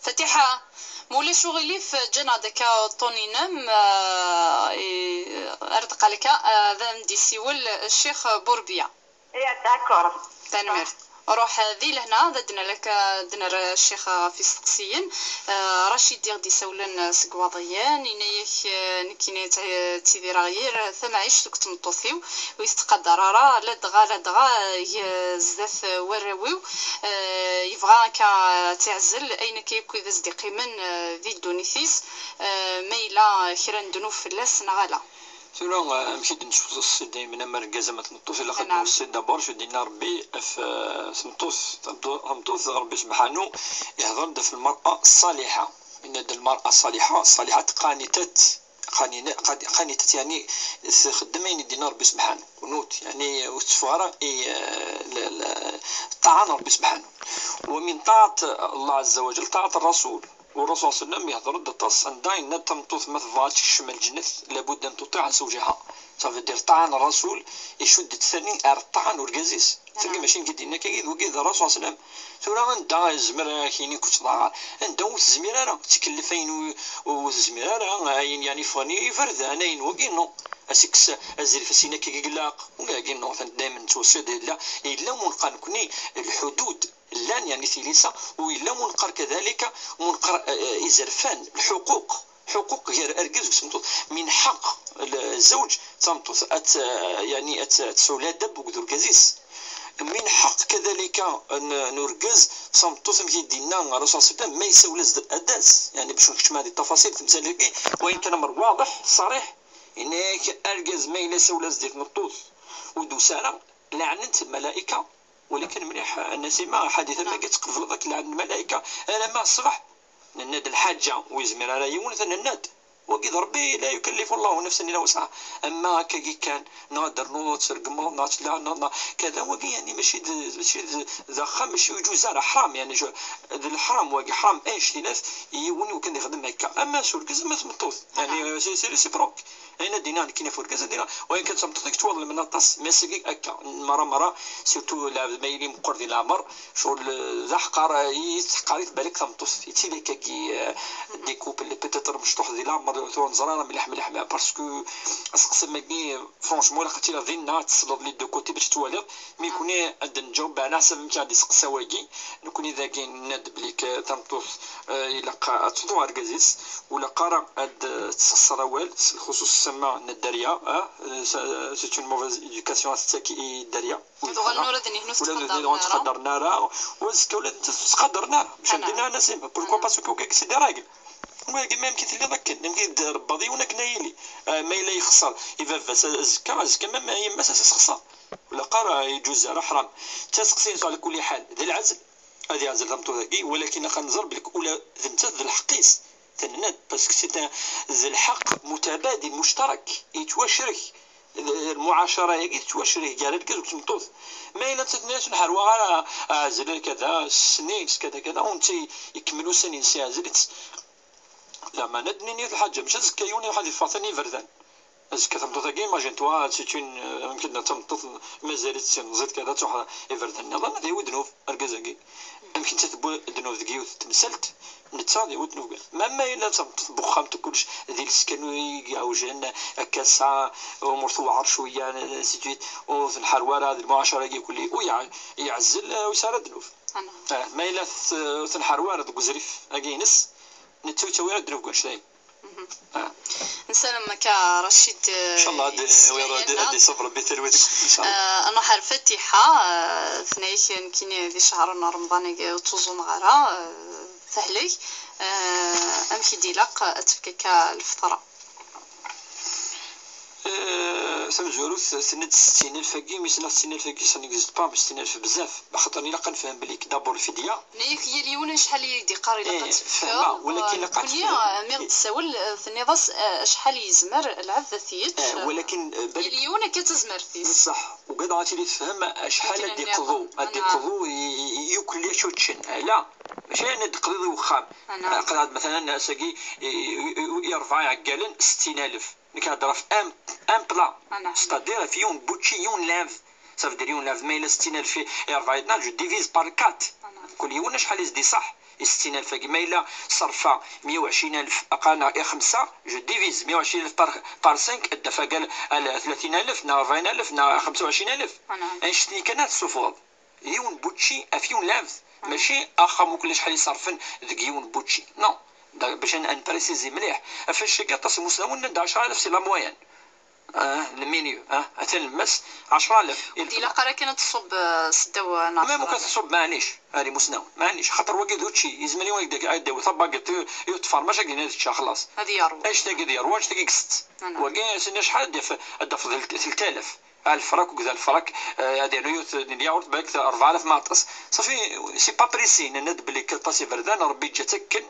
Speaker 1: فاتحة مولا شغلي في جنا دكا طونينم ارتقى لك ذا ندي سيول الشيخ بوربيا.
Speaker 4: يا داكور
Speaker 1: تنمر روح ذي لهنا دنا لك دنا الشيخ في السقسيين رشيد دير دي سولن سقواضيان ينايك نكينا تيدير غير ثم عيش لك تمطوثيو ويستقدر راه لا دغا يزدف وراويو يبغى كا تعزل اين كيكو ذا صديقي من ذي دونيثيس ميلا خيرا دنوب فلاس نغالا
Speaker 2: سورا مشيت نشوف الصيد دايما مركزه ما تنطوش الا خدموا الصيد دابور شو دينا ربي في سمطوس تمطوس ربي سبحانه يهضر في المراه الصالحه ان المراه الصالحه قانتات يعني خدمين دينا ربي سبحانه ونوت يعني وتفارا طاعه ربي سبحانه ومن طاعه الله عز وجل طاعه الرسول والرسول صلى الله عليه وسلم يهضر الدطاس داين تمطوث ما تفاتش الشمال الجنة لابد ان تطيع زوجها صافي دير طعن الرسول يشد الثاني الطعن والقزيز تلقى ماشي نقدينا كيد وكيد الرسول صلى الله عليه وسلم ثورا ندا الزمر كاينين كنت ضاع ندا الزميراره تكلفين والزميراره يعني فاني فردانين وكينو اسكس ازري فسينا كيقلاق وكاينو دائما توصيد الا منقن كوني الحدود لان يعني ثليسة وإلا منقر كذلك منقر إزرفان الحقوق حقوق غير أرجز من حق الزوج تمطوث يعني تسولاد دب وكذو الكزيس من حق كذلك ان نركز صمتوث مكيدينا الرسول صلى الله عليه وسلم ما يساوي الاداس، يعني باش نكتم هذه التفاصيل تمثال وان كان امر واضح صريح انك اركز ما الا ساوي ديال نطوث ودوسانا لعنت الملائكه. ولكن مليح النسيمه حديثا ما كتقبل ذاك لعن الملائكه انا ما الصباح نناد الحاجه ويزمر على يونس نناد وقيد ربي لا يكلف الله نفسا الا وسعها. اما كي كان نقدر نوض سرقمو نطلع كذا وقي يعني ماشي زخم ماشي يجوز راه حرام يعني الحرام واقي حرام ايش ثلاث يوني وكان يخدم هكا. اما سوركز ما تمطوث يعني سي بروك انا دينا كاين فوركز دينا وين كانت تمطوث توضل من الطاس ماسكي هكا مره سورتو لا مايلي مقر ديال العمر شغل زحقر يتحقريت بالك تمطوث يتي لك كي ديكوب اللي بيتيتر مشطوح ديال العمر ثون زراره ملح باسكو اسقسم ماكي فرونشمون لقيتي لا فينا تصلب لي دو كوتي باش توالد مي كوني عند نجاوب على حسب ما غادي يسقسا واكي نكوني ذا كاين ناد بليك تمطوث الا تفضو اركازيس ولا قرا هاد الصراوال الخصوص السما الداريه سي اون موفيز ايدوكاسيون استاكي الداريه
Speaker 1: ولا
Speaker 2: تقدرنا راه واسكو ولا تقدرنا باش ندينا نسيم بوركو باسكو كاك سي دي راجل ولكن ما يمكن اللي ذاك يمكن يدير بضي ونا كنايلي ما الا يخسر يفاف الزكا ما هي مساس خسر ولا قرا يجوز على حرام تسقسي على كل حال ذا العزل هذه عزل تمطو ذاكي. ولكن خنزر بلك ولا ذمت ذا الحقيس تناد باسكو سي ذا الحق متبادل مشترك يتواشرك المعاشره هي تواشرك قال لك تمطوث ما الا تتناس نحروا على عزل كذا سنين كذا وانت يكملوا سنين سي عزلت لا ما ندني نيت الحاجه مش زكيوني واحد يفاطني فردان زكا تمطوط كي ماجين توا سيتون يمكن تمطوط مازالت نزيد كذا تروح فردان نظن هذه ودنوف اركزاكي يمكن تتبو دنوف ذكي وتمسلت نتصادي ودنوف ما الا تمطوط بخام كلش ديال السكن يعوجن هكا الساعه امور توعر شويه سيتويت وفي الحرواره هذه المعاشره كي كلي ويعزل ويسار دنوف ما الا في الحرواره دوك زريف كاينس نتوي دروك واش
Speaker 1: نسلم مكا رشيد
Speaker 2: ان شاء الله هادي صبر بتلويتك ان شاء الله.
Speaker 1: انا حال فاتحه ثنايش كاين ذي شهر رمضان توزو غارا فهلي امشي ديلاق اتفكك الفطره
Speaker 2: سمجورو سند 60000 كي ميسنا 60000 كي سا نيكزيست با 60000 بزاف بخاطر الا كنفهم بلي دابور الفديه
Speaker 1: نيك هي اليوم شحال يدي قاري لا
Speaker 2: تفهم ولكن لا
Speaker 1: كنيا ميغ تساول في النظاس شحال يزمر العذثيت
Speaker 2: ولكن
Speaker 1: اليوم كتزمر فيه
Speaker 2: صح وقد عرفتي لي تفهم شحال يقضوا يوكل شوتشن لا ماشي انا دقضي وخام قراد مثلا ساكي يرفع عقالن 60000 كنهضر في ان بلا ستادير في يون بوتشي يون لاف صافي دير يون لاف ما الا 60000 يرفع جو ديفيز بار 4 كل يوم شحال يزدي صح 60000 كيما الا صرفه 120000 اقل 5 جو ديفيز 120000 بار 5 الدفع قال 30000 نا 40000 نا 25000 شتي كانت الصفوض يون بوتشي افيون لاف ماشي اخا كل شحال يصرفن ذاك يون بوتشي نو باش نبريسيزي مليح فاش كتصل مسلمون 10000 سي لا موين المينيو حتى المس 10000
Speaker 1: ديلا قرا كانت تصب سداو ناقص
Speaker 2: ما ممكن تصب معليش هذه مسنون معليش خاطر واقد هادشي يزمني واقد عاد طبقت يطفر ماشي كاين هادشي خلاص
Speaker 1: هذه يارو
Speaker 2: اش تاكي دير واش تاكي قست واقع سنه شحال دافع 3000 الفراك وكذا الفراك هذه نيوت الياورت بالك 4000 ماطس صافي سي با بريسي ند بلي كطاسي بردان ربي جا تكن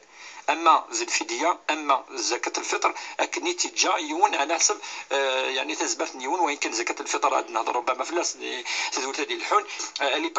Speaker 2: اما زيد الفديه اما زكاه الفطر اكني تجا يون على حسب يعني تزبط نيون وين كان زكاه الفطر عندنا ربما فلاس تزول هذه الحون اللي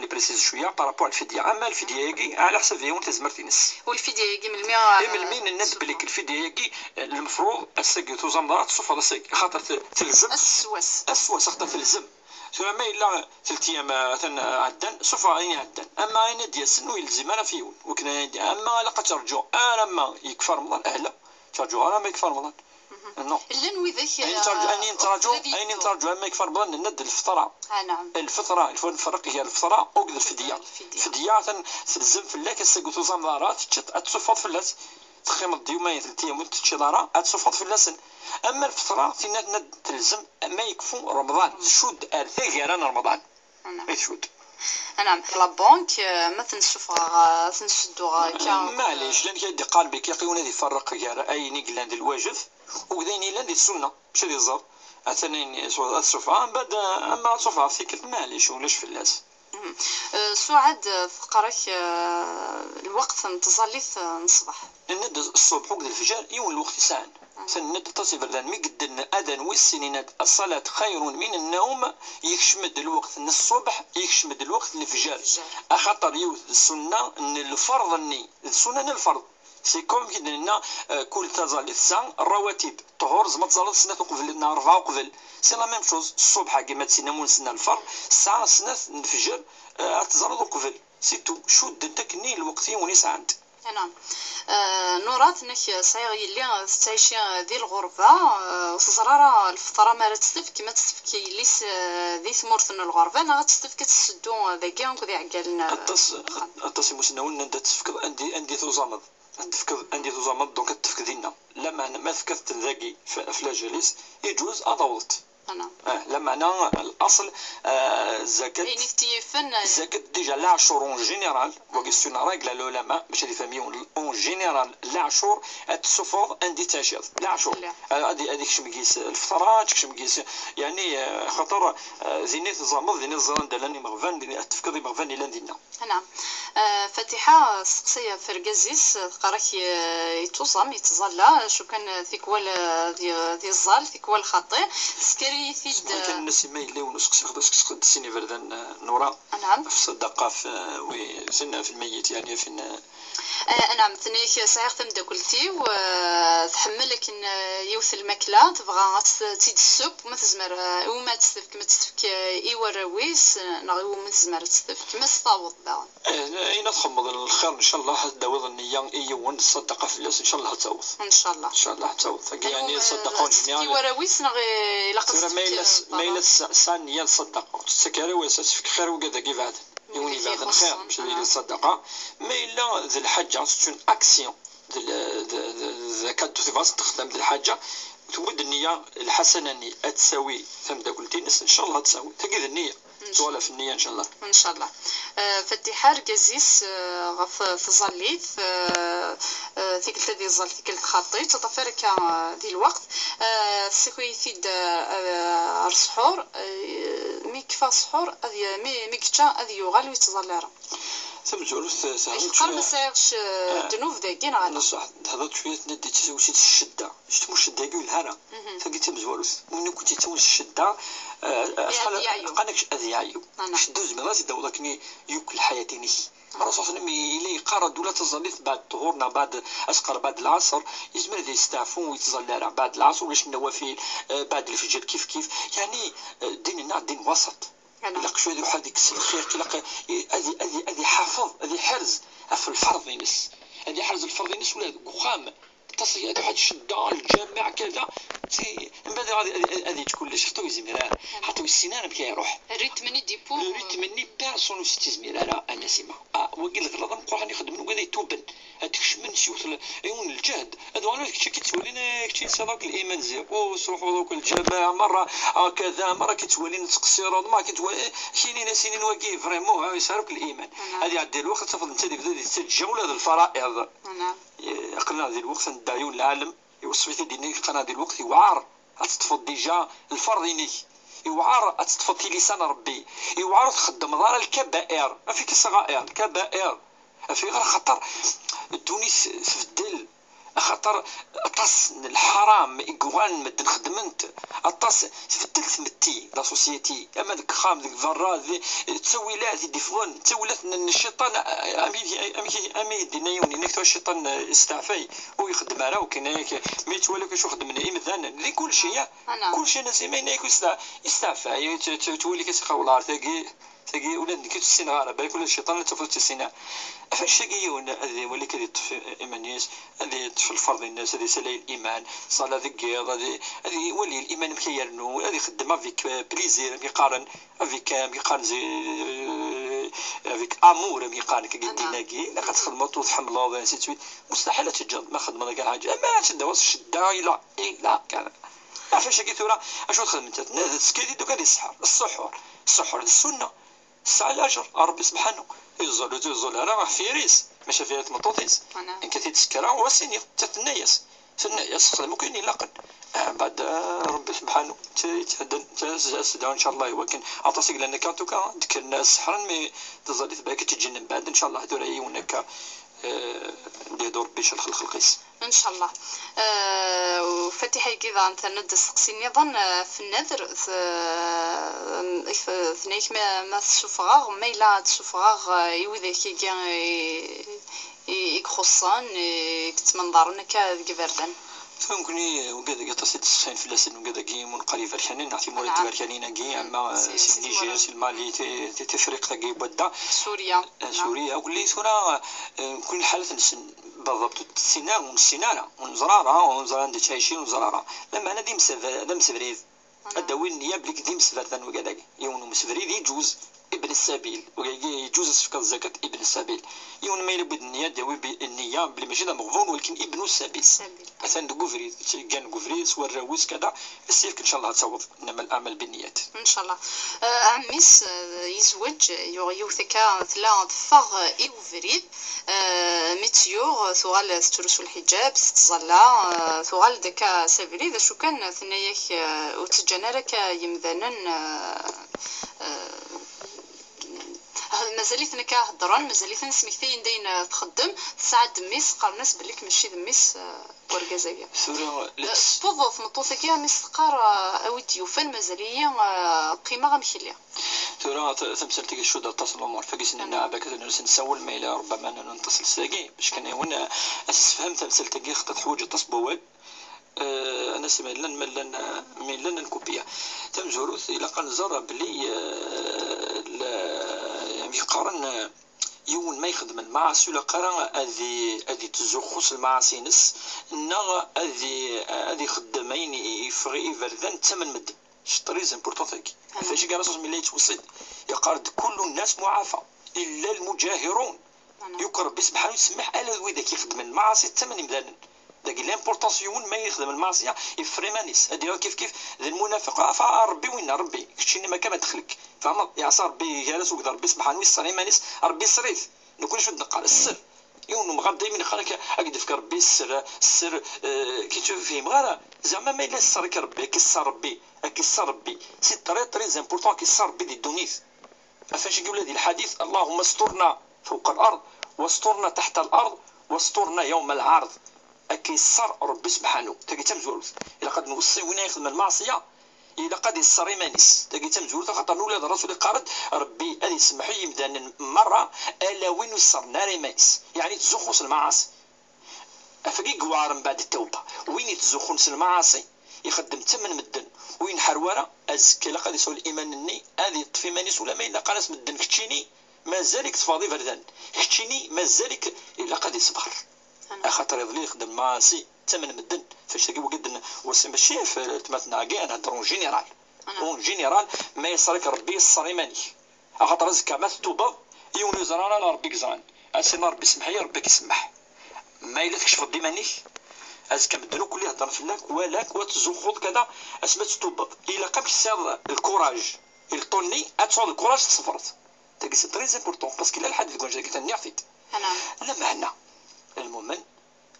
Speaker 2: بريسيز شويه بارابور الفديه اما الفديه يجي على حسب يون تزمر تنس
Speaker 1: والفديه يجي من 100
Speaker 2: من المين الند بليك الفديه يجي المفروض السقي توزمرات صفر السقي خاطر تلزم السواس خاطر تلزم سواء ما إلا 3 أيام مثلا عدن سوف عيني عدن أما عين ديال سنو يلزم أنا فيون وكنا أما لا ترجو أنا ما يكفى رمضان أهلا ترجو أنا ما يكفى رمضان نو
Speaker 1: إلا نوي ذاك
Speaker 2: أين ترجو أما يكفى رمضان ند الفطرة
Speaker 1: نعم
Speaker 2: الفطرة الفرق هي الفطرة أو الفدية الفدية تلزم في الله كسقو توزمرات تصفط في اللاس تخيم الديومين 3 أيام تشدارا تصفط في اللسن اما الفطره فينا تلزم ما يكفو رمضان شود ارثي غير رمضان يتشود.
Speaker 1: نعم لا بنك ما تنشوفها تنشدوها
Speaker 2: معليش لان كيدي قالبي كيقيونا يفرق كاع اي نيكلان ديال الواجب وكذاين لان ديال السنه ماشي ديال الزر اثنين الصفعه من بعد اما صفعه فيك معليش ولاش فلاس.
Speaker 1: سعاد فقرك الوقت نتظليت نصبح
Speaker 2: ند الصبح وقت الفجر يون الوقت ساعة سند تصيب الآن مقدن أذن والسنين الصلاة خير من النوم يكشمد الوقت من الصبح يكشمد الوقت الفجر أخطر يوث السنة أن الفرض الني السنة الفرض سي كوم كي درنا كل تزال الساعة الرواتب طهور زعما تزال سنة قبل النهار 4 قبل سي لا ميم شوز الصبح كيما تسنى مول سنة الفرض الساعة سنة الفجر تزال قبل سي تو شود انت ني الوقت يوني ساعة.
Speaker 1: نعم نورات انك صايغ اللي تعيشي ذي الغربه وصزراره الفطره ما تستف كما تستف اللي ذي ثمورثن الغربه انا غتستف كتسدو ذاكا وكذا عقالنا
Speaker 2: التص مسنون انت تفكر عندي توزامض تفكر عندي توزامض دونك تفكر دينا لما ما فكرت ذاكي فلا جالس يجوز اضوضت لا معنى الاصل الزكاه الزكاه ديجا العشور اون جينيرال وكيسيون راغل العلماء باش يفهموا اون جينيرال العشور تسفر عندي تاشير العشور هذيك شمكيس الفطرات شمكيس يعني خاطر زينيت زامض زينيت زران دلاني مغفان تفكري مغفان الى دينا.
Speaker 1: نعم فاتحه سقسيه فركازيس قراك يتوصم يتظلى شو كان ثيكوال ديال الزال ثيكوال خطي سكري ثيد
Speaker 2: كان الناس ما يلاو نسقسي خداش السيني فردان نورا.
Speaker 1: نعم
Speaker 2: في الصدقه في سنه في الميت يعني فين
Speaker 1: نعم ثنيك صحيح تمداكلتي وتحمل لكن يوث الماكله تبغى تزيد السوب وما تزمر وما تستف كما تستفك ايوا الرويس نغيو ما تزمر تستف كما ستاوض باغ
Speaker 2: اين تخمض الخير ان شاء الله داوض النيه ايوا الصدقه في الناس ان شاء الله تعوض
Speaker 1: ان شاء الله
Speaker 2: ان شاء الله تعوض يعني الصدقه جميعا
Speaker 1: ايوا الرويس نغي الا قصدك
Speaker 2: ما الا الثانيه الصدقه تسكري واساسك خير وكذا كيف عاد يوني بعد الخير مش ديال الصدقه ما الا ذي الحاجه سيت اكسيون زكاه تفاس تخدم ذي الحاجه تود النيه الحسنه ني تساوي ثم قلتي الناس ان شاء الله تساوي تقيد النيه سوالا في النيه ان شاء الله
Speaker 1: ان شاء الله. فتحار كازيس غف في ظليت ثيك الذي ظل ثيك الخطيط تطفرك ذي الوقت سيكوي ثيد السحور ميكفا سحور هذه ميكتا هذه يغال ويتظلر
Speaker 2: سمجورو سهل
Speaker 1: قرب سايغش دنوف داكي نغانا
Speaker 2: صح هضرت شويه ندي تسوي الشده شتو الشده كي الهرا فقيت مزوروس من كنت تسوي الشده شحال قانكش اذيايو شدو زمرات داولكني يوكل حياتيني الرسول صلى الله عليه وسلم يقرا دوله تظليت بعد ظهورنا بعد اسقر بعد العصر يزمر يستعفون ويتظلل بعد العصر واش النوافل بعد الفجر كيف يعني ديننا دين وسط لق شويه يروح هذيك الخير لق هذه حافظ هذه حرز في الفرض ينس هذه حرز الفرض ينس ولا قخام تصي هذا واحد الشده الجامع كذا من بعد هذه تكون شفتو يزمر حتى السنان كيروح
Speaker 1: الريتم ني ديبو
Speaker 2: الريتم ني بيرسون استزمير لا انا سيما وقيل لك راه نقول راني نخدم وكذا يتوبن هذاك من شوف يون الجهد هذا انا كي كتولينا كي صراك الايمان زيرو صروحوا دوك الجماعه مره كذا مره كتولي نتقصير ما كتولي سنين واقي فريمون يسارك الايمان هذه عاد الوقت تفضل انت بدات تتجول هذه الفرائض
Speaker 1: نعم
Speaker 2: قلنا هذه الوقت ندعيو العالم يوصفتي ديني قناه هذه الوقت يوعر تطفض ديجا الفرض ينيك يوعر تطفض لسان ربي يوعر تخدم دار الكبائر ما فيك الصغائر الكبائر في غير خطر التونس في الدل خاطر اطاس الحرام اكوان مد نخدمنت اطاس في الثلث متي لا سوسيتي اما ديك خام ديك الفرا تسوي لا دي فون تسوي الشيطان امي دينا يوني نكتو الشيطان استعفاي ويخدم على وكاين مي تولي كيشو خدمنا مثلا اللي كل شيء ناس ما يناكو استعفاي تولي كتخولار تاقي ولا كي تسين غاره بالك ولا الشيطان اللي تفوت السنه فاش تاقيون هذه ولا كدي ايمانيس هذه في الفرض الناس هذه سلاي الايمان صلاه ذكير هذه ولي الايمان مكيرنو هذه خدمه فيك بليزير ميقارن ميقارن زي افيك امور ميقارن كديناكي لا كتخدم وتحمل نسيت مستحيل تجد ما خدمه كاع حاجه ما تدوز الشده لا كان فاش كي ثورة اشنو تخدم انت سكيدي دوك هذه السحور السحور السنه الساعه الاجر ربي سبحانه يزول راه فيريس ماشي فيها مطوطيس ان كتي تسكرا وسيني تتنيس تنيس ممكن يلاقن بعد ربي سبحانه تسدعو ان شاء الله ولكن عطاسك لان كانتوكا ديك الناس حرن مي تظل تباك تتجنب بعد ان شاء الله هذول يونك اللي يدور بيش الخلقيس
Speaker 1: ان شاء الله. وفتحي كذا انت ند سقسيني ظن في النذر ثنيك ما تشوفها ما الا تشوفها يوذيك يخصان كتمنظرنا كذبردان
Speaker 2: فهمكني وكذا قطاسي تسخين في اللسن وكذا كي منقري فرحانين نعطي مولد فرحانين كي اما سي النيجير سي المالي تفريق تاكي بدا سوريا وكلي ثورة كل حالة نسن بالضبط السنانة ونزرارة دي تعيشين ونزرارة لما انا ديم سفريد الدوين النية بليك ديم سفردان وكذا يونو مسفريد يجوز ابن السبيل ويجوز سفك الزكاة ابن السبيل يون ما يلبد النية داوي بالنية بلي ماشي مغفون ولكن ابن السبيل مثلا كوفريد كان كوفريد سوا الراويس كذا السيف ان شاء الله تصوب انما الاعمال بالنيات ان
Speaker 1: شاء الله. عميس يزوج يوثكا ثلا طفاغ يوفريد ميتيور ثوال سترسو الحجاب ستظلا ثوال دكا سافري ذا شو كان ثناياك وتجانا لك يمذانا مازاليت نكا هضران مازاليت نسميثين داين تخدم ساعة دميس قارناس بليك ماشي دميس ورقازايا توظف مطوثك يا مس قار اودي وفن مازاليا قيمة غمشليا
Speaker 2: ترى تمثلتك شو دا تصل الامور فكيس اننا باك نسول ميلا ربما نتصل ساقي باش كان هنا اساس فهمت تمثلتك خطط حوايج تصبوال انا سمعت لن نكوبيا تمزوروث الى قنزر بلي يقارن يون ما يخدم المعاصي ولا قرا هذه تزخص المعاصي نس نا هذه خدامين يفغي فردان ثمن مد شطري امبورطونتيك فاش قال راسو ملي يتوصل يقارد كل الناس معافى الا المجاهرون يقرب بسبحانه يسمح على ذاك يخدم المعاصي ثمن مدان داك لامبورطونسيون ما يخدم المعصيه يفري مانيس هذه كيف ذا المنافق عفا ربي وين ربي كشتي ما كما دخلك فهمت يا صار ربي جالس وقدر ربي سبحانه يسري مانيس ربي صريف نكون شو نقال السر يوم مغدي من خلك اقد فكر ربي السر كي تشوف فيه مغاره زعما ما الا السر ربي كيسر ربي سي طري امبورطون كيسر ربي دي دونيس فاش يقول هذه الحديث اللهم استرنا فوق الارض واسترنا تحت الارض واسترنا يوم العرض كيسر ربي سبحانه تاكي تمزول الا قد نوصي وين يخدم المعصيه الا قد يسر مانيس تاكي تمزول خاطر ولاد الرسول قارد ربي ادي يسمحوا يمدان مره الا وين يسر نار مانيس يعني تزخص المعاصي افكي قوار من بعد التوبه وين يتزخص المعاصي يخدم ثمن مدن وين حروره ازكى لا قد يسول الايمان الني هذه يطفي مانيس ولا ما الا قناس مدن كتشيني مازالك تفاضي فردان كتشيني مازالك الا قد يصبر خاطر يظل يخدم المعاصي ثمن مدن فاش تلقى وقد وسم ماشي في تماتنا كاع نهضروا جينيرال اون جينيرال ما يصرك ربي الصريماني خاطر زكا ما تتوبض يوني زرانا ربي كزران اسينا ربي يسمح لي ربي كيسمح ما الا تكشف ربي مانيش ازكا مدنو كل يهضر فيك ولاك وتزخض كذا اسما تتوبض الا قام كيصير الكوراج الطوني اتصور الكوراج تصفرت تاكي سي تري امبورطون باسكو لا الحد يقول جاك تنعطيت لا معنى المهم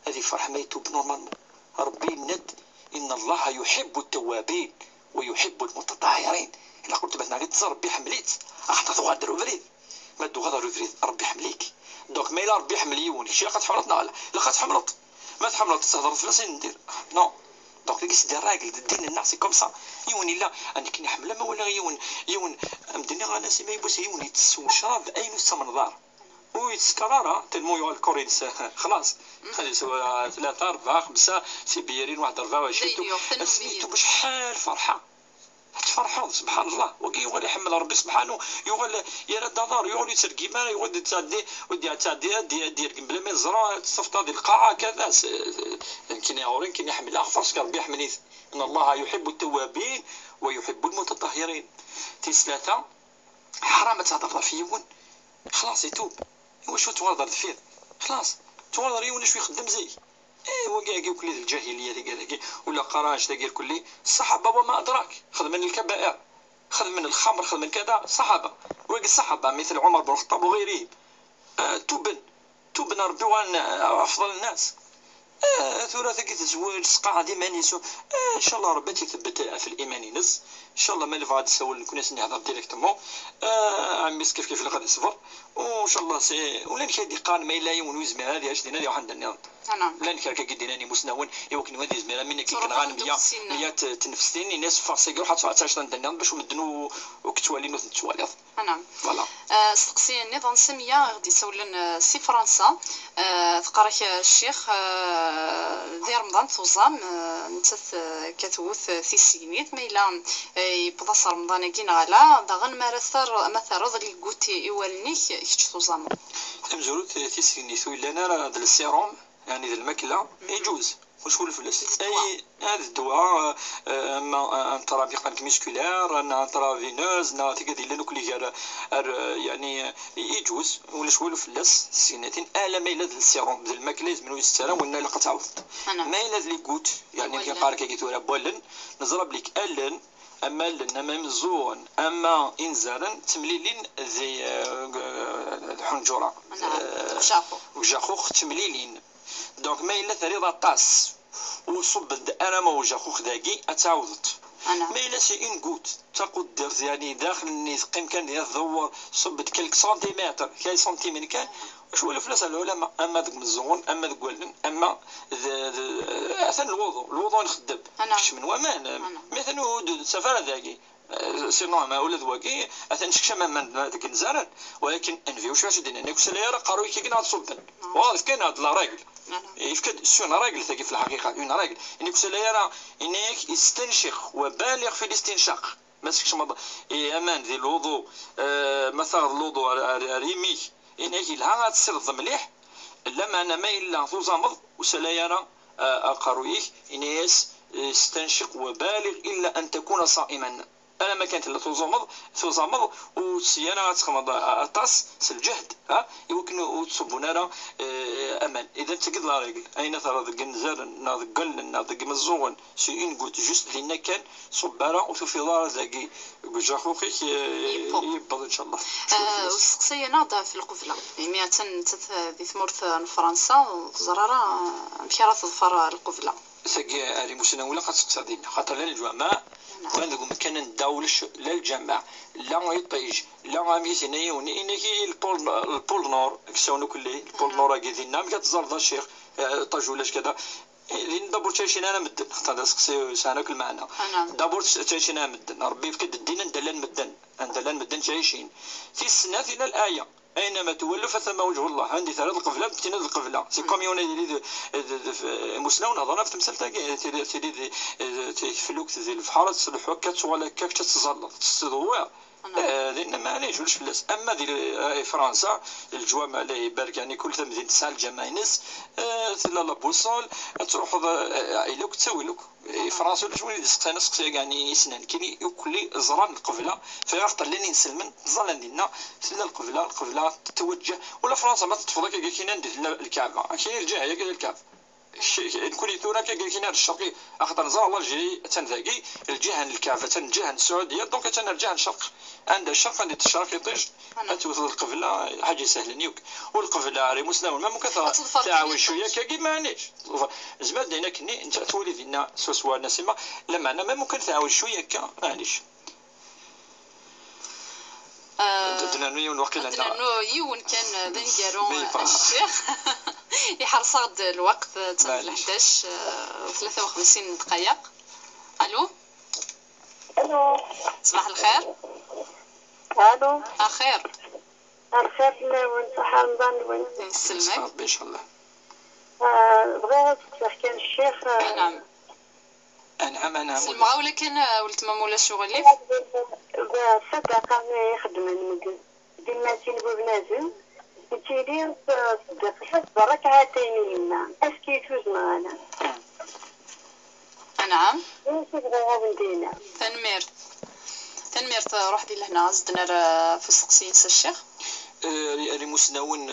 Speaker 2: هذه فرح ما يتوب نورمالمون ربي ند ان الله يحب التوابين ويحب المتطهرين الا قلت باتنا غير تصر ربي حمليت راح تغادر فريد ما تغادر فريد ربي حمليك دونك ما الا ربي حمل يونك شي لقات حملتنا لا لقات حملت ما تحملت تهضر فلاسين ندير نو دونك كيس دير راجل الدين الناس سي كوم سا يوني لا انا كي نحمل ما ولا يون مدني غا ناس ما يبوس يوني تسو شراب اين السمنظار ويتسكرارا تلمو يو الكورينس خلاص سوا 3 4 5 سيبيرين واحد 24 سميتو بشحال فرحه تفرحوا سبحان الله وكي يغول يحمل ربي سبحانه يغول يا الدار يغول يترقي ما يغول تعدي ودي تعدي دير بلا ما يزرع تصفط هذه القاعه كذا يمكن يغورين كي يحمل اخفرش ربي يحمل ان الله يحب التوابين ويحب المتطهرين ثلاثه حرام تهضر فيون خلاص يتوب واش توضر فيه خلاص توضر يون شو يخدم زي ايوا كاع كل الجاهليه اللي قال ولا قراش تاع كل الصحابه وما ادراك خدم من الكبائر خذ من الخمر، خذ من كذا. صحابه ويق الصحابه مثل عمر بن الخطاب وغيره توبن ربي وان افضل الناس. ثلاثة كيتزوج سقا ديما نيسو ان شاء الله ربي تيثبت في الايمان ينس ان شاء الله. مالي غادي نسول نكون نهضر ديريكتومون عميس كيف اللي غادي يصبر وان شاء الله سي ولا نكادي قان ما الا يون ويزمي هذه اش دينا واحد النظام لا نكرك كيديراني مسنون يمكن هذه زميره من كي كنغان 100 تنفسين الناس فاسيغ روح حتى النظام باش ندنو وكتوالين وتواليض.
Speaker 1: نعم
Speaker 2: فوالا
Speaker 1: سقسي النظام سميه غادي يسولن سي فرنسا تقراك الشيخ ديال رمضان توزام انت كتوث في السينيت ما الا يبدا رمضان كين غلا داغن مارثر مثلا ذاك قوتي يوالنيك كيش توزام
Speaker 2: مزروت في السينيت ولا انا هذا السيروم يعني ذا الماكله يجوز واش هو الفلوس اي هذا الدواء اما انترافيق ميسكولير انا انترافينوز نا تقدر لنا كل يعني يجوز ولا شويه الفلوس سيناتين الا ما الا السيروم ديال الماكله لازم يستلم ولا لقى تعوض ما الا اللي قوت يعني كي قارك كيتورا بولن نزرب لك الن اما لنا ما مزون اما انزالا تمليلين زي الحنجره وجاخوخ تمليلين دونك ما الا ثريضه طاس وصب انا ما وجا خوخ داكي اتعوضت ما الا سي اون غوت تاخد درز يعني داخل النيس قيم كان يدور صبت كلك سنتيمتر كاي سنتيمتر كان واش هو الفلوس العلماء اما داك مزون اما داك ولن اما اثن الوضوء نخدم كش من ومان مثلا سفر داكي سي نورمال ولا دواكي اثن شكشما من داك النزارن ولكن انفيو واش دينا نيك سلايره قروي كي كنا تصبن واضح كاين هاد لا راجل يفكد سون راجل ثقي في الحقيقه اون راجل انك سلايره انك يستنشق وبالغ في الاستنشاق ماسكش امان ديال الوضوء مثلا الوضوء ريمي انك لها تسرد مليح لما انا ما الا تزامض وسلايره قرويه انيس يستنشق وبالغ الا ان تكون صائما. انا ما كانت الا تزامض والسيانه غتخمض الطاس الجهد يمكن وتصبونا راه امان اذا تقد لا رجل اين ترى ذاك النزار ناض قلنا ذاك مزون سي اون قلت جوست لنا كان صباره وفي دار ذاك جا خوخيك يبض ان شاء الله.
Speaker 1: وسقسي ناض في القفله 100 دي ثمرت فرنسا زراره مشى تظفر القفله
Speaker 2: ثقي اري مسنا ولا خاصك دينا خاطر الجماعه وعندكم كان نداولش لا الجماع لا يطيج لا غاميس هنايا ونيكي البول نور كسونو كلي البول نور كيدينا ما كتزرد الشيخ طاج ولاش كذا لين دابور تايشين انا مدن خاطر سقسي سانك المعنى دابور تايشين انا مدن ربي فكد الدين ندلان مدن تعيشين في السنه الى الايه اينما تولوا فثم وجه الله. عندي ثلاث القفله بتينا القفله سي كوميون اللي مسلمون هضرنا في تمثال تاعي تفلوك ديال البحر تصلحوا ولا كاك تتزلط تستضوى لان ما عليهش ولاش فلاس. اما ديال فرنسا الجوامع الله يبارك يعني كل تمدين تسع الجماينس لا بوصول تروح عائله تسوي لك فرنسا ولا شويه ديال سقسي يعني يسنان كاين يكلي زران القفله فيخطر لين نسلمن زلان ديالنا سلا القفله تتوجه ولا فرنسا ما تتفضل كاين ندير الكعبه كاين الجهه هي كاين الكعبه نكون ثورة كاين الشرقي اخطر نزار الله جي تنذاقي الجهه الكعبه الجهه السعوديه دونك تنرجع للشرق عند الشرق عند الشرق يطيج توصل القفله حاجه سهله نيوك والقفله راه مسلم ما ممكن تعاون شويه كي ما عنيش زمان هنا كني انت تولي فينا سوسوا نسمه لما انا ما ممكن تعاون شويه كا معليش دنانو
Speaker 1: يون كان دنجارون الشيخ يحرص غد الوقت تاع 11 و53 دقائق. الو صباح الخير.
Speaker 4: الو
Speaker 1: الخير
Speaker 4: وانت رمضان وين
Speaker 1: يسلمك
Speaker 2: ان شاء الله.
Speaker 4: بغيت تحكي عن الشيخ.
Speaker 2: انا
Speaker 1: سلمى ولا كان ولت ما مولا شغلي
Speaker 4: صدقه يخدم المدن ديماتين بوبنازل تيدير صدق حس بركعتين يما اسكي يجوز معنا.
Speaker 1: نعم
Speaker 4: تبغيها ندينا
Speaker 1: تنمير روح دي لهنا زدنا في السقسيين الشيخ
Speaker 2: مسناون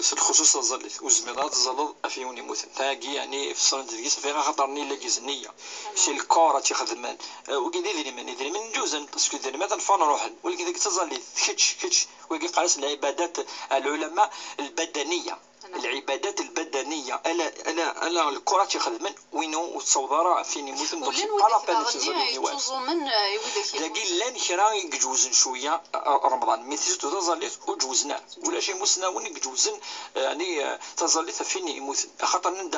Speaker 2: في الخصوص الزلط وزميرات الزلط افيون يموتن تاكي يعني في الصناد ديس فيها خطرني لا جزنيه شي الكره تيخدمان وكي ديري من جوزن باسكو ديري ما تنفون روحن ولكن ديك تزلط كتش وكي قالت العبادات العلماء البدنيه العبادات البدنيه الا الكره تيخدمن وينو وتصورا فين يموتن
Speaker 1: ولين يتوزو من
Speaker 2: لكن لان كرا يجوزن شويه رمضان مثل تزلط وجوزنا ولا شي مسناون يجوزن يعني تزلط فين يموتن خاطر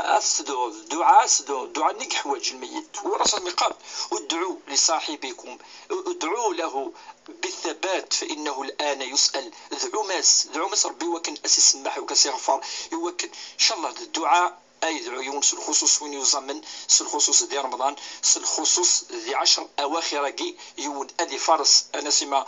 Speaker 2: دعاء نيك حوايج الميت ورسول مقال ادعوا لصاحبكم ادعوا له بالثبات فإنه الآن يسأل دعو ماس ربي وكن أسي سماح وكسيغفر يوكن إن شاء الله الدعاء أي دعيون الخصوص وين يزمن الخصوص ديال رمضان الخصوص ذي 10 أواخر كي يون أدي فرس أنا سما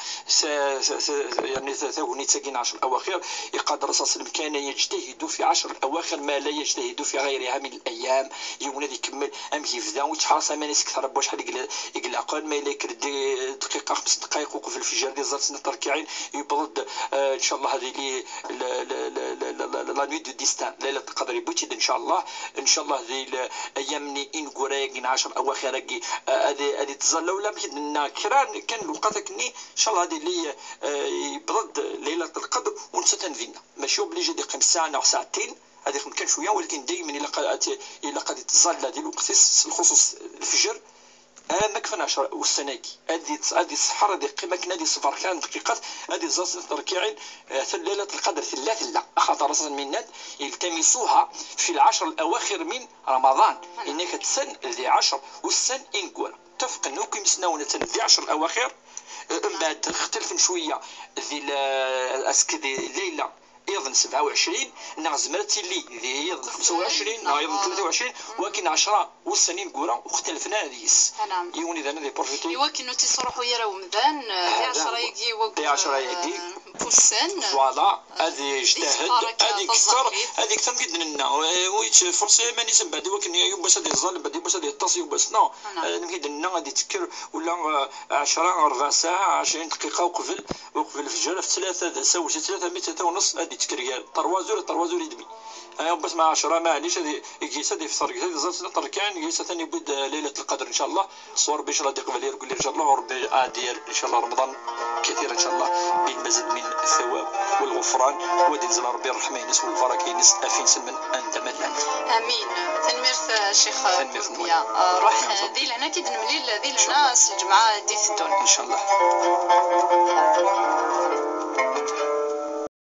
Speaker 2: يعني ثوني تاكين 10 أواخر يقدر رسول كان يجتهد في 10 الأواخر ما لا يجتهد في غيرها من الأيام يون هذا يكمل أم كيفدا وتحرص ما ناس كثر بواحد يقلقون ما يليك دقيقة 5 دقائق وقف الفجر ديال زرت التركيعين يبرد إن شاء الله هذه لي لا نوي دو ديستان ليلة القدر يبوتيد إن شاء الله ذي الايام ان قرايق 10 اواخر هذه تظل ولا بكنا كران كان الوقت كني ان شاء الله هذه اللي يبرد ليله القدر ونستنفينا ماشي اوبليجي ديك ساعه او ساعتين هذه كان شويه ولكن دائما الا قد تظل هذه الوقت الخصوص الفجر ما كفناش والسناكي هذه الصحراء هذه قيمه كنا هذه صفر كان دقيقات هذه زاز ركعين ليله القدر ثلاث لا خاطر رسل منات يلتمسوها في ال10 الاواخر من رمضان انك تسن ذي 10 والسن انكور اتفق انه كي مسناونه ذي 10 الاواخر من بعد اختلف شويه ذي اسكدي ليله ايضا 27 نغزمرتي لي هي 25 ايضا 23 ولكن 10 والسنين كورا واختلفنا هذيس يوني ذا دي بروفيتي
Speaker 1: ولكن تيصرحوا يا رمضان ذي 10 يجي وقت
Speaker 2: 10 يجي
Speaker 1: بوسان
Speaker 2: فوالا هذه اجتهد هذه كثر جدا لنا ويت فرصه ما نسم بعد ولكن يوم باش هذه الظالم بعد باش هذه الطاس يوم باش نو نمكن لنا غادي تذكر ولا 10 4 ساعه 20 دقيقه وقفل الفجر في 3 ساعات 3 متر ونص هذه تكريا 3 يدمي انا بس مع 10 معليش هذه يجيس هذه في صار هذه زاد طركان يجيس ثاني بود ليله القدر ان شاء الله صور باش غادي قبل يقول لي ان شاء الله وربي دير ان شاء الله رمضان كثير ان شاء الله بالمزيد من الثواب والغفران ودينزل ربي الرحمه ينس والبركه ينس افين سمن انت من انت
Speaker 1: امين تنميرث الشيخ بوربيا روح دي لهنا كي نمليل دي لهنا الجمعه دي الدون
Speaker 2: ان شاء الله